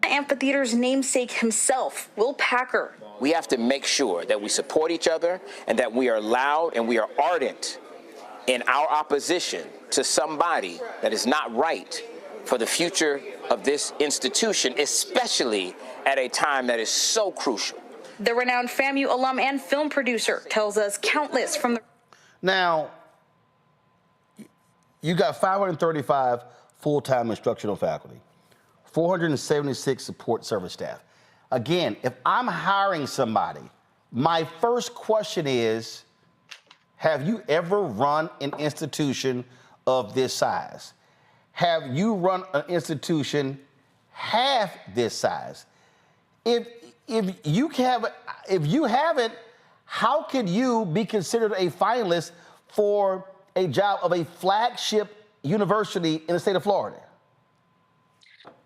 Amphitheater's namesake himself, Will Packer. We have to make sure that we support each other and that we are loud and we are ardent in our opposition to somebody that is not right for the future of this institution, especially at a time that is so crucial. The renowned FAMU alum and film producer tells us countless from the... Now, you got 535 full-time instructional faculty, 476 support service staff. Again, if I'm hiring somebody, my first question is, have you ever run an institution of this size? Have you run an institution half this size? If you haven't, how could you be considered a finalist for a job of a flagship university in the state of Florida?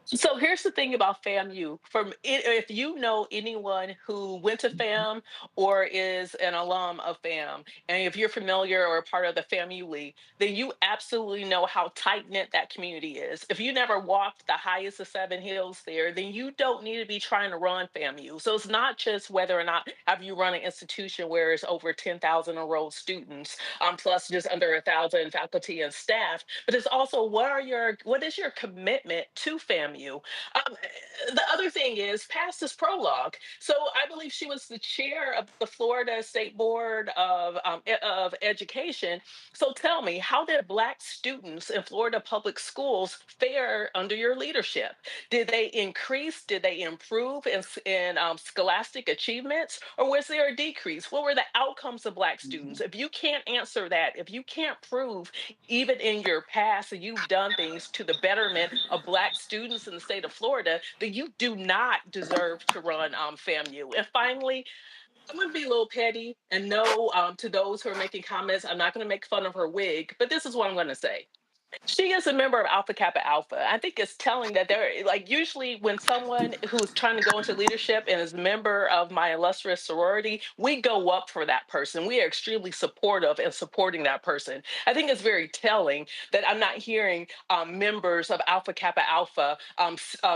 So here's the thing about FAMU. If you know anyone who went to FAM or is an alum of FAM, and if you're familiar or a part of the FAMU League, then you absolutely know how tight-knit that community is. If you never walked the highest of 7 hills there, then you don't need to be trying to run FAMU. So it's not just whether or not have you run an institution where it's over 10,000 enrolled students, plus just under 1,000 faculty and staff, but it's also what is your commitment to FAMU? The other thing is past this prologue. So I believe she was the chair of the Florida State Board of Education. So tell me, how did Black students in Florida public schools fare under your leadership? Did they increase? Did they improve in scholastic achievements? Or was there a decrease? What were the outcomes of Black students? If you can't answer that, if you can't prove even in your past that you've done things to the betterment of Black students in the state of Florida, then you do not deserve to run FAMU. And finally, I'm going to be a little petty and no, to those who are making comments, I'm not going to make fun of her wig, but this is what I'm going to say. She is a member of Alpha Kappa Alpha. I think it's telling that they're like usually when someone who's trying to go into leadership and is a member of my illustrious sorority, we go up for that person. We are extremely supportive and supporting that person. I think it's very telling that I'm not hearing members of Alpha Kappa Alpha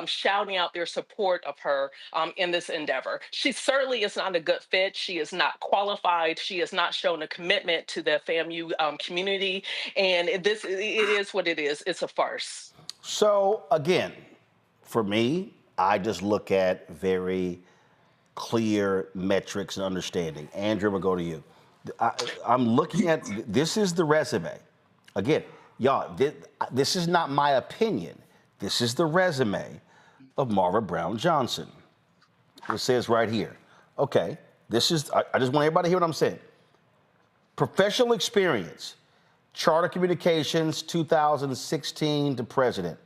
shouting out their support of her in this endeavor. She certainly is not a good fit. She is not qualified. She has not shown a commitment to the FAMU community. And it is what it is. It's a farce. So again, for me, I just look at very clear metrics and understanding. Andrew, I'm gonna go to you. I'm looking at, this is the resume. Again, y'all, this is not my opinion. This is the resume of Marva Brown Johnson. It says right here. Okay, this is, I just want everybody to hear what I'm saying. Professional experience, Charter Communications, 2016 to president.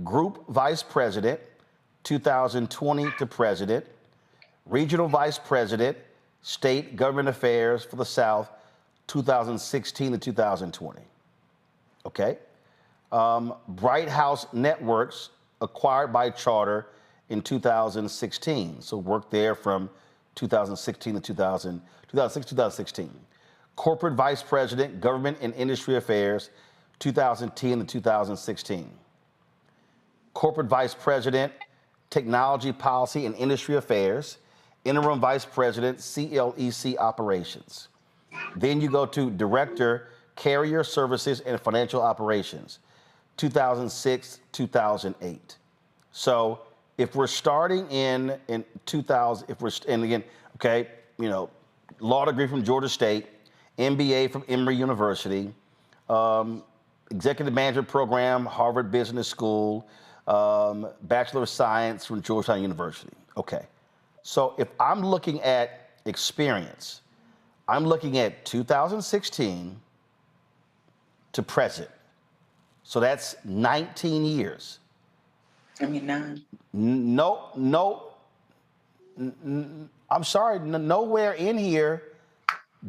Group Vice President, 2020 to president. Regional Vice President, State Government Affairs for the South, 2016 to 2020. Okay. Bright House Networks, acquired by Charter in 2016. So worked there from 2016 to 2016. Corporate Vice President, Government and Industry Affairs, 2010 to 2016. Corporate Vice President, Technology Policy and Industry Affairs, Interim Vice President, CLEC Operations. Then you go to Director, Carrier Services and Financial Operations, 2006, 2008. So if we're starting in 2000, and again, okay, law degree from Georgia State, MBA from Emory University, Executive Management Program, Harvard Business School, Bachelor of Science from Georgetown University. Okay. So if I'm looking at experience, I'm looking at 2016 to present. So that's 19 years. I mean, 9. No, I'm sorry, nowhere in here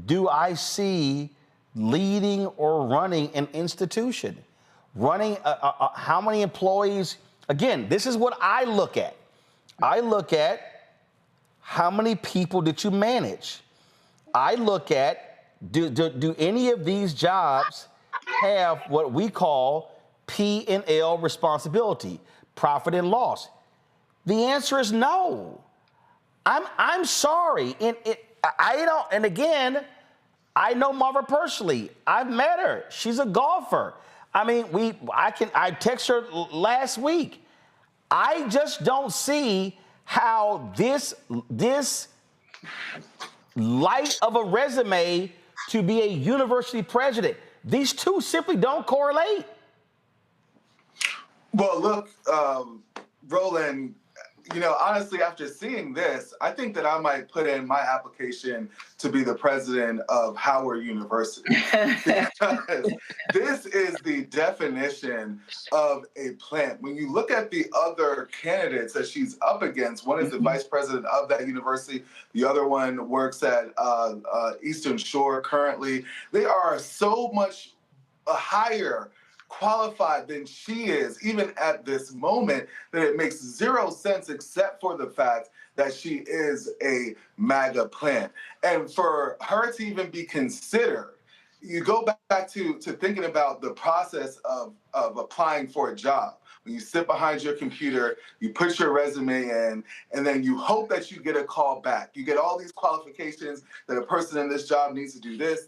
do I see leading or running an institution. Running, how many employees? Again, this is what I look at. I look at how many people did you manage? I look at, do any of these jobs have what we call P&L responsibility, profit and loss? The answer is no. I'm sorry. I don't, and again, I know Marva personally. I've met her. She's a golfer. I mean, I text her last week. I just don't see how this light of a resume to be a university president, these two simply don't correlate. Well, look, Roland, honestly, after seeing this, I think that I might put in my application to be the president of Howard University. Because this is the definition of a plant. When you look at the other candidates that she's up against, one is the vice president of that university. The other one works at Eastern Shore currently. They are so much higher qualified than she is, even at this moment, that it makes zero sense except for the fact that she is a MAGA plant. And for her to even be considered, you go back to thinking about the process of applying for a job. When you sit behind your computer, you put your resume in, and then you hope that you get a call back. You get all these qualifications that a person in this job needs to do this,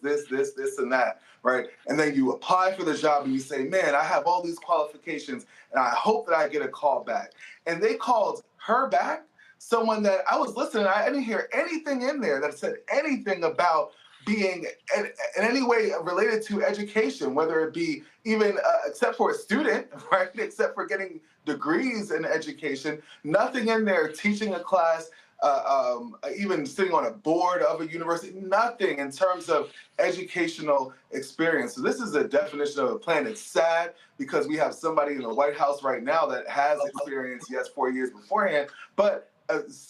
and that, right? And then you apply for the job and you say, man, I have all these qualifications and I hope that I get a call back. And they called her back, someone that I was listening, I didn't hear anything in there that said anything about being in any way related to education, whether it be even except for a student, right? Except for getting degrees in education, nothing in there teaching a class, even sitting on a board of a university, nothing in terms of educational experience. So this is a definition of a plan. It's sad because we have somebody in the White House right now that has experience, yes, 4 years beforehand, but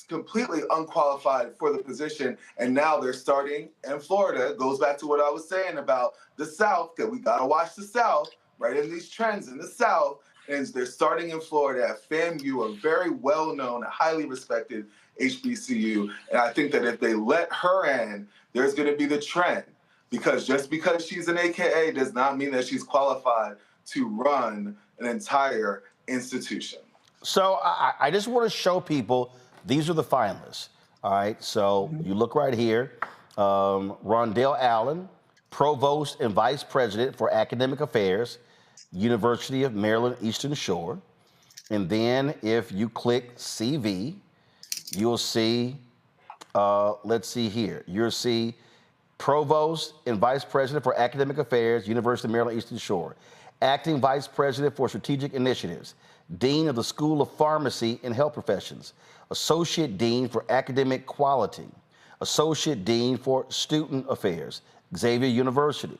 completely unqualified for the position, and now they're starting in Florida. It goes back to what I was saying about the South, that we gotta watch the South, right? In these trends in the South, and they're starting in Florida at FAMU, a very well-known, highly respected HBCU. And I think that if they let her in, there's going to be the trend. Because just because she's an AKA does not mean that she's qualified to run an entire institution. So I just want to show people, these are the finalists. All right, so you look right here. Rondell Allen, Provost and Vice President for Academic Affairs, University of Maryland Eastern Shore. And then if you click CV, you'll see, let's see here, you'll see Provost and Vice President for Academic Affairs, University of Maryland Eastern Shore. Acting Vice President for Strategic Initiatives, Dean of the School of Pharmacy and Health Professions, Associate Dean for Academic Quality, Associate Dean for Student Affairs, Xavier University.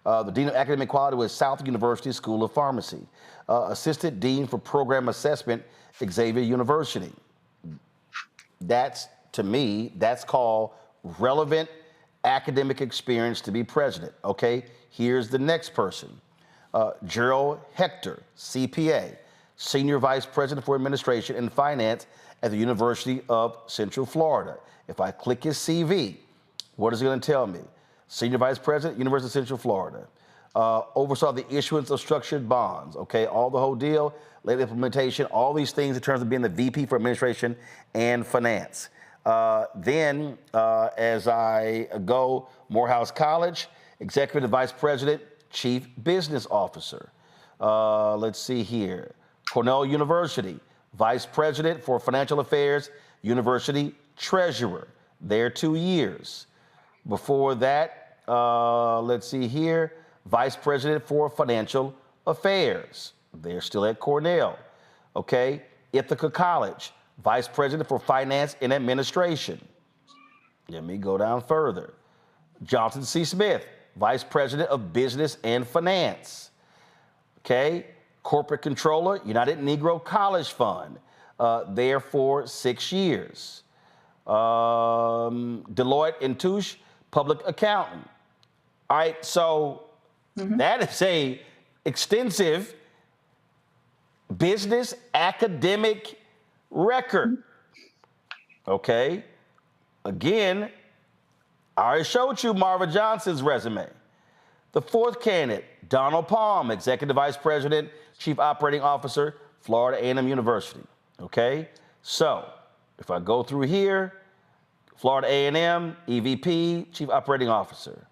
The Dean of Academic Quality was South University School of Pharmacy. Assistant Dean for Program Assessment, Xavier University. That's, to me, that's called relevant academic experience to be president, okay? Here's the next person. Gerald Hector, CPA, Senior Vice President for Administration and Finance at the University of Central Florida. If I click his CV, what is it going to tell me? Senior Vice President, University of Central Florida. Oversaw the issuance of structured bonds, okay? All the whole deal, late implementation, all these things in terms of being the VP for Administration and Finance. Then, as I go, Morehouse College, Executive Vice President, Chief Business Officer. Let's see here. Cornell University, Vice President for Financial Affairs, University Treasurer. There 2 years. Before that, let's see here, Vice President for Financial Affairs. They're still at Cornell. Okay, Ithaca College, Vice President for Finance and Administration. Let me go down further. Johnson C. Smith, Vice President of Business and Finance. Okay, Corporate Controller, United Negro College Fund, there for 6 years. Deloitte and Touche, Public Accountant. All right, so that is a extensive business academic record. Okay, again, I already showed you Marva Johnson's resume. The fourth candidate, Donald Palm, Executive Vice President, Chief Operating Officer, Florida A&M University. Okay, so if I go through here, Florida A&M, EVP, Chief Operating Officer.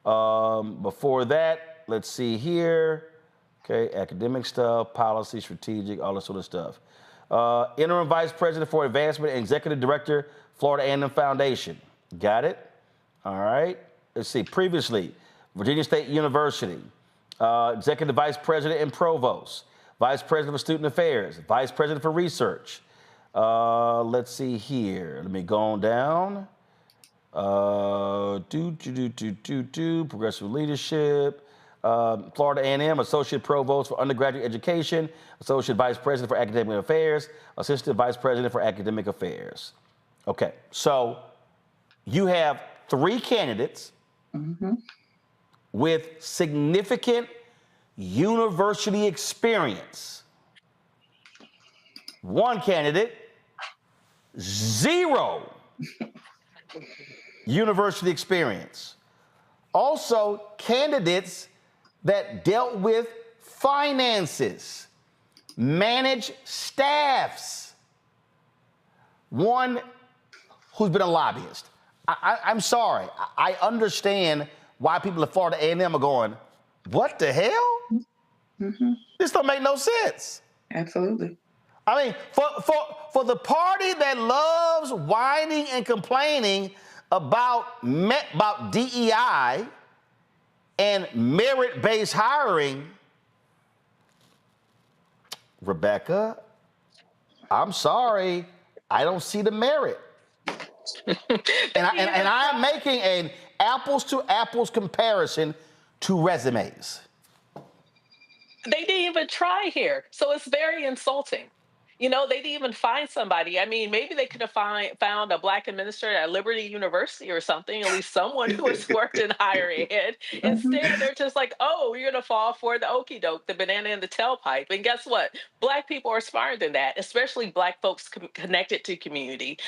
Before that, let's see here. Okay, academic stuff, policy, strategic, all that sort of stuff. Interim Vice President for Advancement and Executive Director, Florida A&M Foundation. Got it? All right. Let's see. Previously, Virginia State University, Executive Vice President and Provost, Vice President for Student Affairs, Vice President for Research. Let's see here. Let me go on down. Progressive Leadership. Florida A&M, Associate Provost for Undergraduate Education, Associate Vice President for Academic Affairs, Assistant Vice President for Academic Affairs. Okay, so you have 3 candidates with significant university experience. 1 candidate, 0 university experience. Also, candidates that dealt with finances, managed staffs. 1 who's been a lobbyist. I'm sorry. I understand why people at Florida A&M are going, what the hell? This don't make no sense. Absolutely. I mean, for the party that loves whining and complaining about DEI and merit-based hiring, Rebecca, I'm sorry, I don't see the merit. and I'm making an apples-to-apples comparison to resumes. They didn't even try here, so it's very insulting. You know, they didn't even find somebody. I mean, maybe they could have found a black administrator at Liberty University or something, at least someone who has worked in higher ed. Instead, they're just like, oh, you're going to fall for the okie doke, the banana in the tailpipe. And guess what? Black people are smarter than that, especially Black folks connected to community.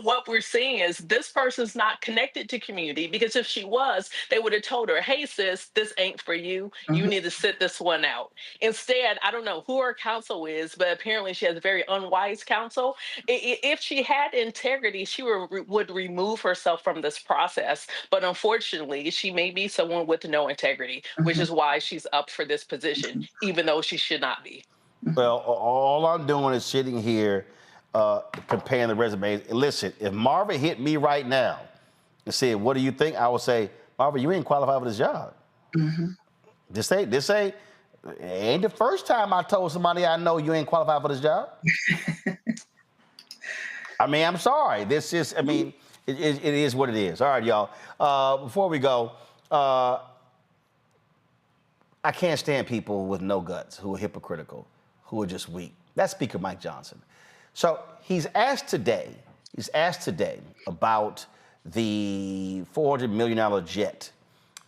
What we're seeing is this person's not connected to community, because if she was, they would have told her, hey, sis, this ain't for you. You need to sit this one out. Instead, I don't know who her counsel is, but apparently she has very unwise counsel. If she had integrity, she would remove herself from this process. But unfortunately, she may be someone with no integrity, which is why she's up for this position, even though she should not be. Well, all I'm doing is sitting here comparing the resumes. Listen, if Marvin hit me right now and said, what do you think? I would say, Marvin, you ain't qualified for this job. This ain't the first time I told somebody I know you ain't qualified for this job. I mean, I'm sorry. This is, I mean, it is what it is. All right, y'all. Before we go, I can't stand people with no guts, who are hypocritical, who are just weak. That's Speaker Mike Johnson. So he's asked today about the $400 million jet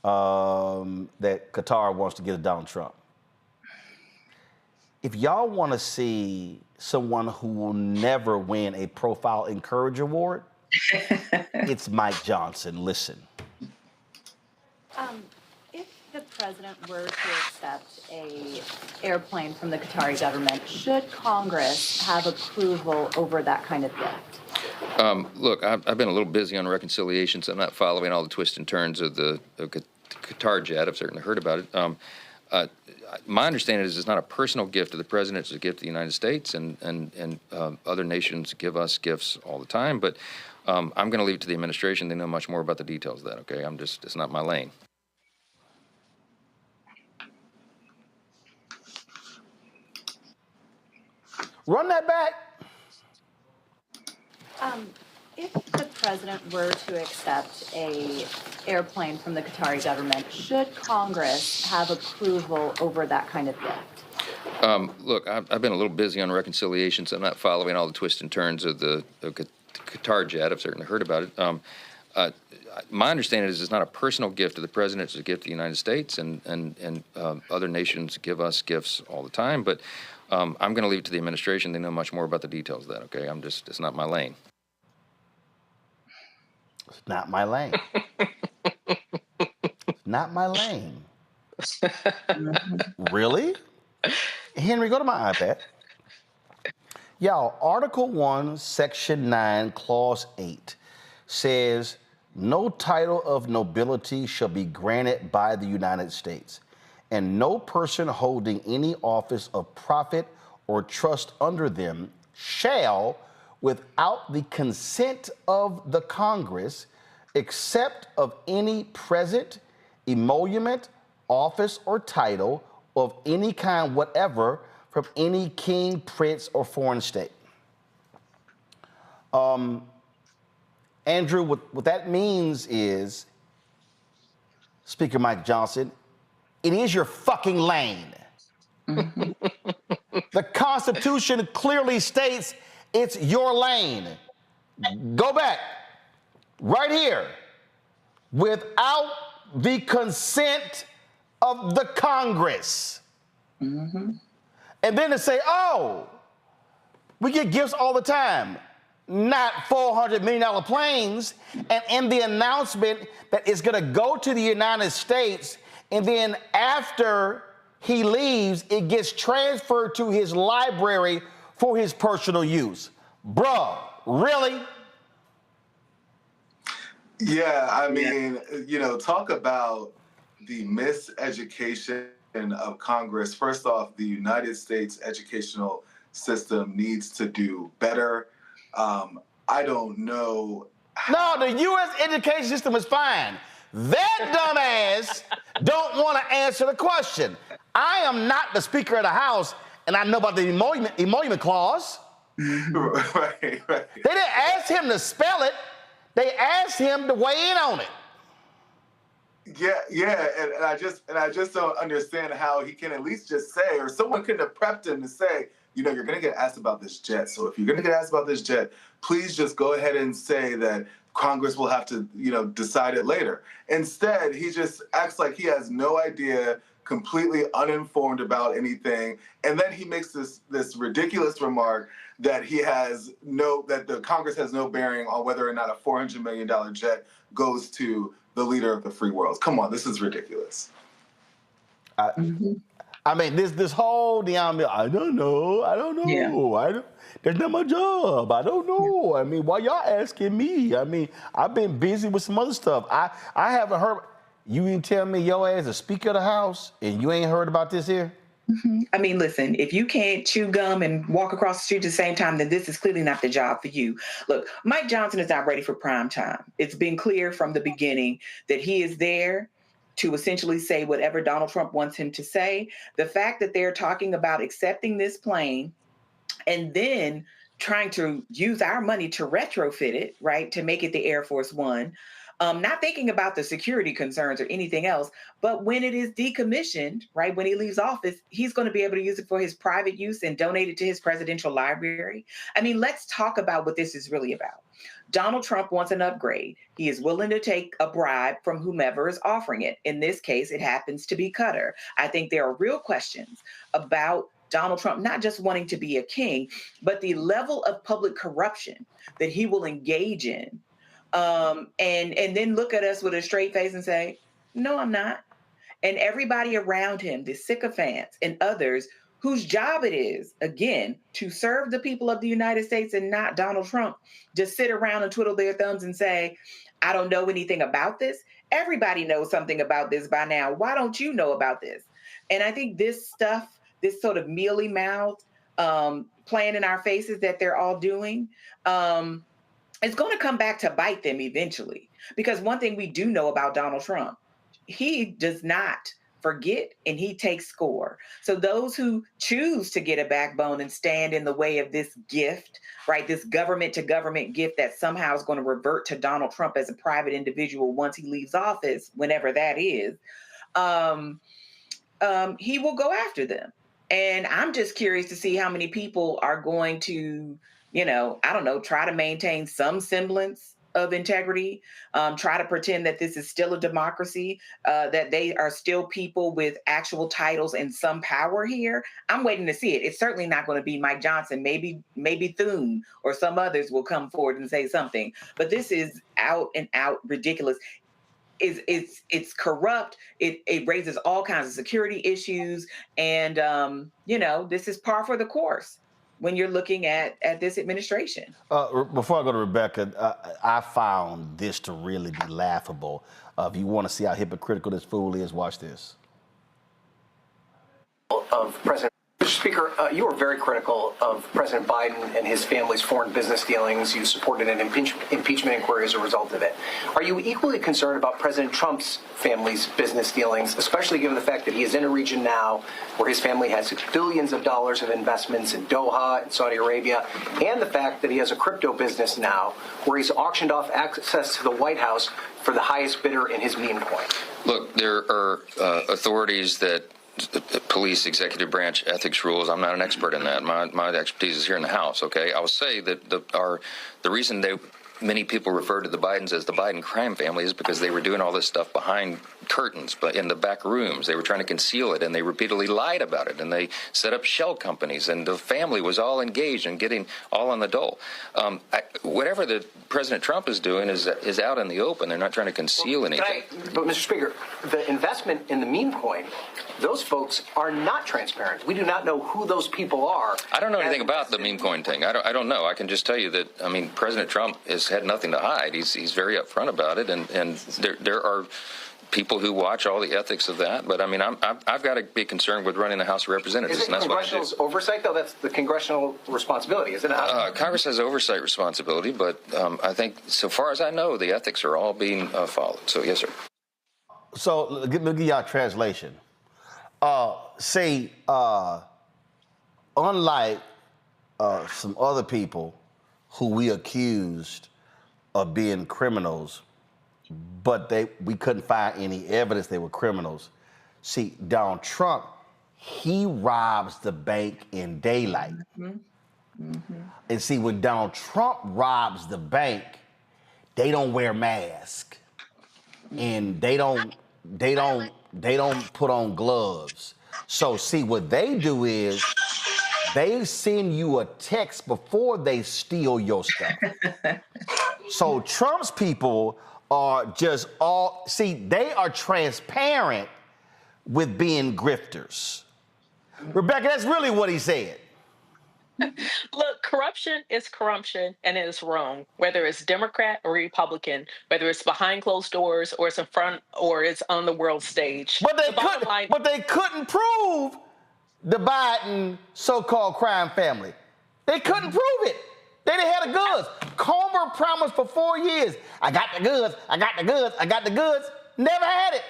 that Qatar wants to give to Donald Trump. If y'all want to see someone who will never win a Profile Encourage Award, it's Mike Johnson. Listen. If the president were to accept an airplane from the Qatari government, should Congress have approval over that kind of gift? Look, I've been a little busy on reconciliation, so I'm not following all the twists and turns of the Qatar Jet. I've certainly heard about it. My understanding is it's not a personal gift to the president; it's a gift to the United States, and other nations give us gifts all the time. But I'm going to leave it to the administration. They know much more about the details of that. Okay, it's not my lane. Run that back. If the president were to accept an airplane from the Qatari government, should Congress have approval over that kind of gift? Look, I've been a little busy on reconciliation, so I'm not following all the twists and turns of the Qatar Jet. I've certainly heard about it. My understanding is it's not a personal gift to the president; it's a gift to the United States, and other nations give us gifts all the time. But I'm going to leave it to the administration. They know much more about the details of that. Okay, it's not my lane. It's not my lane. Not my lane. Really? Henry, go to my iPad. Y'all, Article 1, Section 9, Clause 8 says, no title of nobility shall be granted by the United States, and no person holding any office of profit or trust under them shall, without the consent of the Congress, except of any present emolument, office, or title of any kind whatever from any king, prince, or foreign state. Andrew, what that means is, Speaker Mike Johnson, it is your fucking lane. The Constitution clearly states it's your lane. Go back. Right here. Without the consent of the Congress. And then to say, oh, we get gifts all the time. Not $400 million planes. And in the announcement that it's going to go to the United States, and then after he leaves, it gets transferred to his library for his personal use. Bruh, really? Yeah, I mean, talk about the miseducation of Congress. First off, the United States educational system needs to do better. I don't know. No, the U.S. education system is fine. That dumbass don't want to answer the question. I am not the Speaker of the House, and I know about the emolument clause. Right. They didn't ask him to spell it. They asked him to weigh in on it. Yeah, and I just don't understand how he can at least just say, or someone couldn't have prepped him to say, you know, you're going to get asked about this jet. So if you're going to get asked about this jet, please just go ahead and say that Congress will have to, you know, decide it later. Instead, he just acts like he has no idea, completely uninformed about anything. And then he makes this ridiculous remark that that the Congress has no bearing on whether or not a $400 million jet goes to the leader of the free world. Come on, this is ridiculous. I mean, this whole Deion, I don't know. That's not my job. I don't know. I mean, why y'all asking me? I mean, I've been busy with some other stuff. I haven't heard. You didn't tell me your ass is Speaker of the House, and you ain't heard about this here? I mean, listen, if you can't chew gum and walk across the street at the same time, then this is clearly not the job for you. Look, Mike Johnson is not ready for prime time. It's been clear from the beginning that he is there to essentially say whatever Donald Trump wants him to say. The fact that they're talking about accepting this plane and then trying to use our money to retrofit it, right, to make it the Air Force One, not thinking about the security concerns or anything else, but when it is decommissioned, right, when he leaves office, he's going to be able to use it for his private use and donate it to his presidential library. I mean, let's talk about what this is really about. Donald Trump wants an upgrade. He is willing to take a bribe from whomever is offering it. In this case, it happens to be Qatar. I think there are real questions about Donald Trump not just wanting to be a king, but the level of public corruption that he will engage in. And then look at us with a straight face and say, no, I'm not. And everybody around him, the sycophants and others whose job it is, again, to serve the people of the United States and not Donald Trump, just sit around and twiddle their thumbs and say, I don't know anything about this. Everybody knows something about this by now. Why don't you know about this? And I think this stuff, this sort of mealy-mouthed playing in our faces that they're all doing, it's going to come back to bite them eventually. Because one thing we do know about Donald Trump, he does not forget and he takes score. So those who choose to get a backbone and stand in the way of this gift, right, this government to government gift that somehow is going to revert to Donald Trump as a private individual once he leaves office, whenever that is, he will go after them. And I'm just curious to see how many people are going to, you know, I don't know, try to maintain some semblance of integrity, try to pretend that this is still a democracy, that they are still people with actual titles and some power here. I'm waiting to see it. It's certainly not going to be Mike Johnson. Maybe Thune or some others will come forward and say something. But this is out and out ridiculous. It's corrupt. It raises all kinds of security issues. And, you know, this is par for the course when you're looking at this administration. Before I go to Rebecca, I found this to really be laughable. If you want to see how hypocritical this fool is, watch this. Of President Mr. Speaker, you were very critical of President Biden and his family's foreign business dealings. You supported an impeachment inquiry as a result of it. Are you equally concerned about President Trump's family's business dealings, especially given the fact that he is in a region now where his family has billions of dollars of investments in Doha and Saudi Arabia, and the fact that he has a crypto business now where he's auctioned off access to the White House for the highest bidder in his meme coin? Look, there are authorities that police executive branch ethics rules. I'm not an expert in that. My expertise is here in the House. Okay, I will say that the reason many people refer to the Bidens as the Biden crime family is because they were doing all this stuff behind curtains, but in the back rooms. They were trying to conceal it, and they repeatedly lied about it, and they set up shell companies, and the family was all engaged in getting all on the dole. Whatever the President Trump is doing is out in the open. They're not trying to conceal anything. But Mr. Speaker, the investment in the meme coin, those folks are not transparent. We do not know who those people are. I don't know anything about the meme coin thing. I don't know. I can just tell you that, I mean, President Trump has had nothing to hide. He's very upfront about it, and there are people who watch all the ethics of that. But I mean, I've got to be concerned with running the House of Representatives. Is it congressional oversight, though? That's the congressional responsibility, isn't it? Congress has oversight responsibility, but I think, so far as I know, the ethics are all being followed. So, yes, sir. So, let me give y'all a translation. Unlike some other people who we accused of being criminals, but we couldn't find any evidence they were criminals. See, Donald Trump he robs the bank in daylight. And see, when Donald Trump robs the bank, they don't wear masks, and they don't put on gloves. So see, what they do is they send you a text before they steal your stuff. So Trump's people are just they are transparent with being grifters. Rebecca, that's really what he said. Look, corruption is corruption, and it is wrong, whether it's Democrat or Republican, whether it's behind closed doors or it's in front or it's on the world stage. But they couldn't prove the Biden so-called crime family. They couldn't prove it. They didn't have the goods. Comer promised for 4 years, I got the goods, I got the goods, I got the goods. Never had it.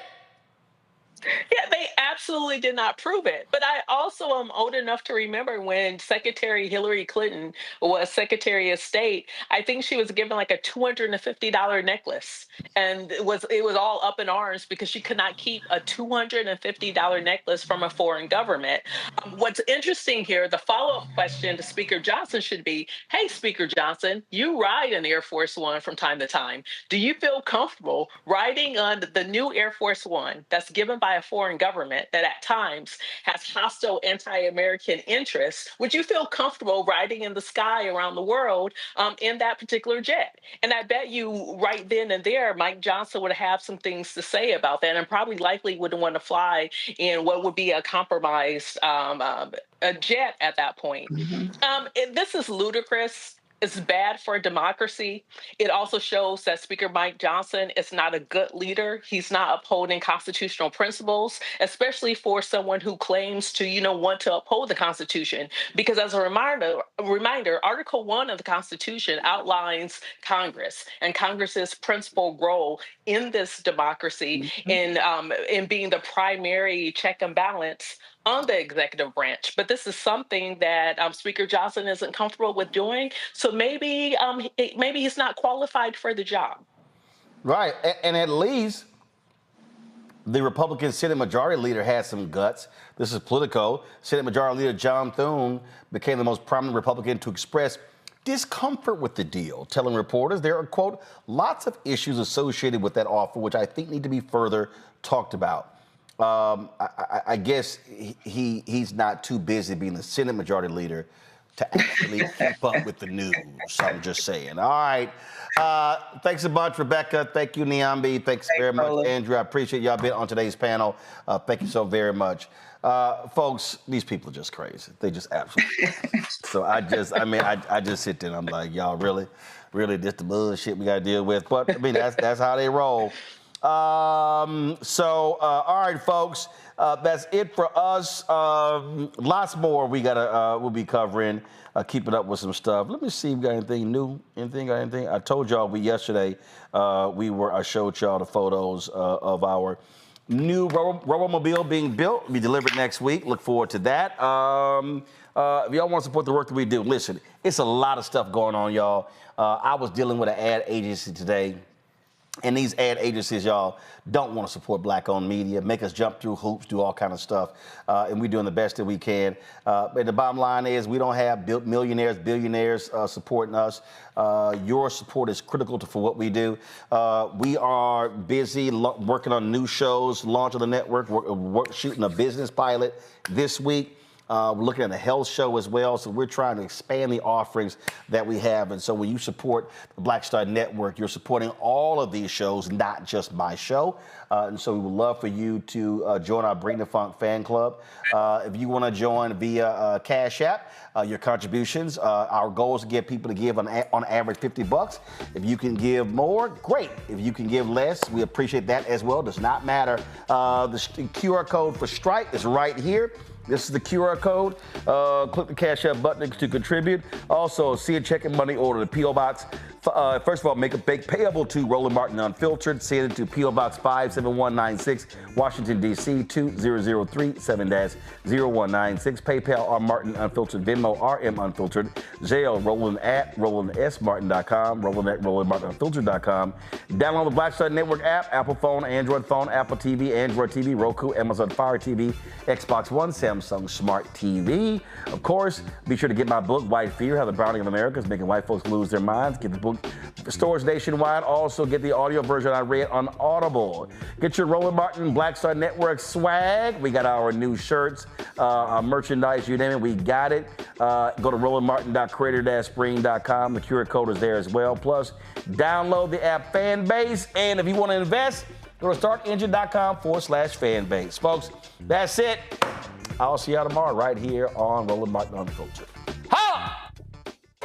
Yeah, they absolutely did not prove it. But I also am old enough to remember when Secretary Hillary Clinton was Secretary of State. I think she was given like a $250 necklace, and it was all up in arms because she could not keep a $250 necklace from a foreign government. What's interesting here, the follow-up question to Speaker Johnson should be, hey, Speaker Johnson, you ride an Air Force One from time to time. Do you feel comfortable riding on the new Air Force One that's given by a foreign government that at times has hostile anti-American interests? Would you feel comfortable riding in the sky around the world in that particular jet? And I bet you right then and there, Mike Johnson would have some things to say about that, and probably likely wouldn't want to fly in what would be a compromised a jet at that point. This is ludicrous. It's bad for democracy. It also shows that Speaker Mike Johnson is not a good leader. He's not upholding constitutional principles, especially for someone who claims to, want to uphold the Constitution. Because as a reminder, Article 1 of the Constitution outlines Congress and Congress's principal role in this democracy in being the primary check and balance on the executive branch. But this is something that Speaker Johnson isn't comfortable with doing. So maybe he's not qualified for the job. Right. And at least the Republican Senate Majority Leader had some guts. This is Politico. Senate Majority Leader John Thune became the most prominent Republican to express discomfort with the deal, telling reporters there are, quote, lots of issues associated with that offer, which I think need to be further talked about. I guess he's not too busy being the Senate Majority Leader to actually keep up with the news. I'm just saying. All right. Thanks a bunch, Rebecca. Thank you, Niambi. Thanks very much, Andrew. I appreciate y'all being on today's panel. Thank you so very much. Folks, these people are just crazy. They just absolutely So I just sit there and I'm like, y'all really, this the bullshit we got to deal with. But I mean, that's how they roll. All right, folks, that's it for us. Lots more we'll be covering, keeping up with some stuff. Let me see if we got anything new. Anything? I told y'all yesterday I showed y'all the photos of our new Robomobile being built. Be delivered next week. Look forward to that. If y'all want to support the work that we do, listen, it's a lot of stuff going on, y'all. I was dealing with an ad agency today. And these ad agencies, y'all, don't want to support black-owned media, make us jump through hoops, do all kind of stuff, and we're doing the best that we can. But the bottom line is we don't have millionaires, billionaires supporting us. Your support is critical for what we do. We are busy working on new shows, launch of the network, shooting a business pilot this week. We're looking at a health show as well, so we're trying to expand the offerings that we have. And so when you support the Black Star Network, you're supporting all of these shows, not just my show. And so we would love for you to join our Bring the Funk fan club. If you want to join via Cash App, your contributions, our goal is to get people to give on average $50. If you can give more, great. If you can give less, we appreciate that as well. Does not matter. The QR code for Stripe is right here. This is the QR code. Click the Cash App button to contribute. Also, see a check and money order to P.O. Box First of all, make a big payable to Roland Martin Unfiltered. Send it to P.O. Box 57196, Washington, D.C. 20037-0196. PayPal R Martin Unfiltered. Venmo RM Unfiltered. Zelle Roland at RolandSMartin.com. Roland at RolandMartinUnfiltered.com. Download the Black Star Network app. Apple phone, Android phone, Apple TV, Android TV, Roku, Amazon Fire TV, Xbox One, Samsung Smart TV. Of course, be sure to get my book, White Fear, How the Browning of America is Making White Folks Lose Their Minds. Get the book stores nationwide. Also get the audio version I read on Audible. Get your Roland Martin Black Star Network swag. We got our new shirts, merchandise, you name it, we got it. Go to rolandmartin.creator-spring.com. The QR code is there as well. Plus, download the app Fanbase. And if you want to invest, go to startengine.com/fanbase. Folks, that's it. I'll see y'all tomorrow right here on Roland Martin Unfiltered. Holla!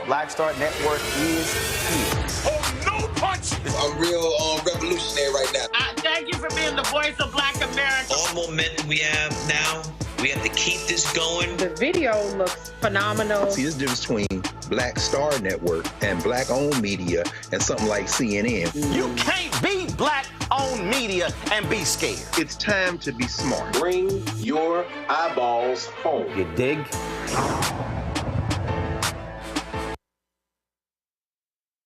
Black Star Network is here. Oh, no punch! I'm real revolutionary right now. Thank you for being the voice of Black America. All momentum we have now, we have to keep this going. The video looks phenomenal. See, this difference between Black Star Network and black-owned media and something like CNN. You can't be black-owned media and be scared. It's time to be smart. Bring your eyeballs home. You dig?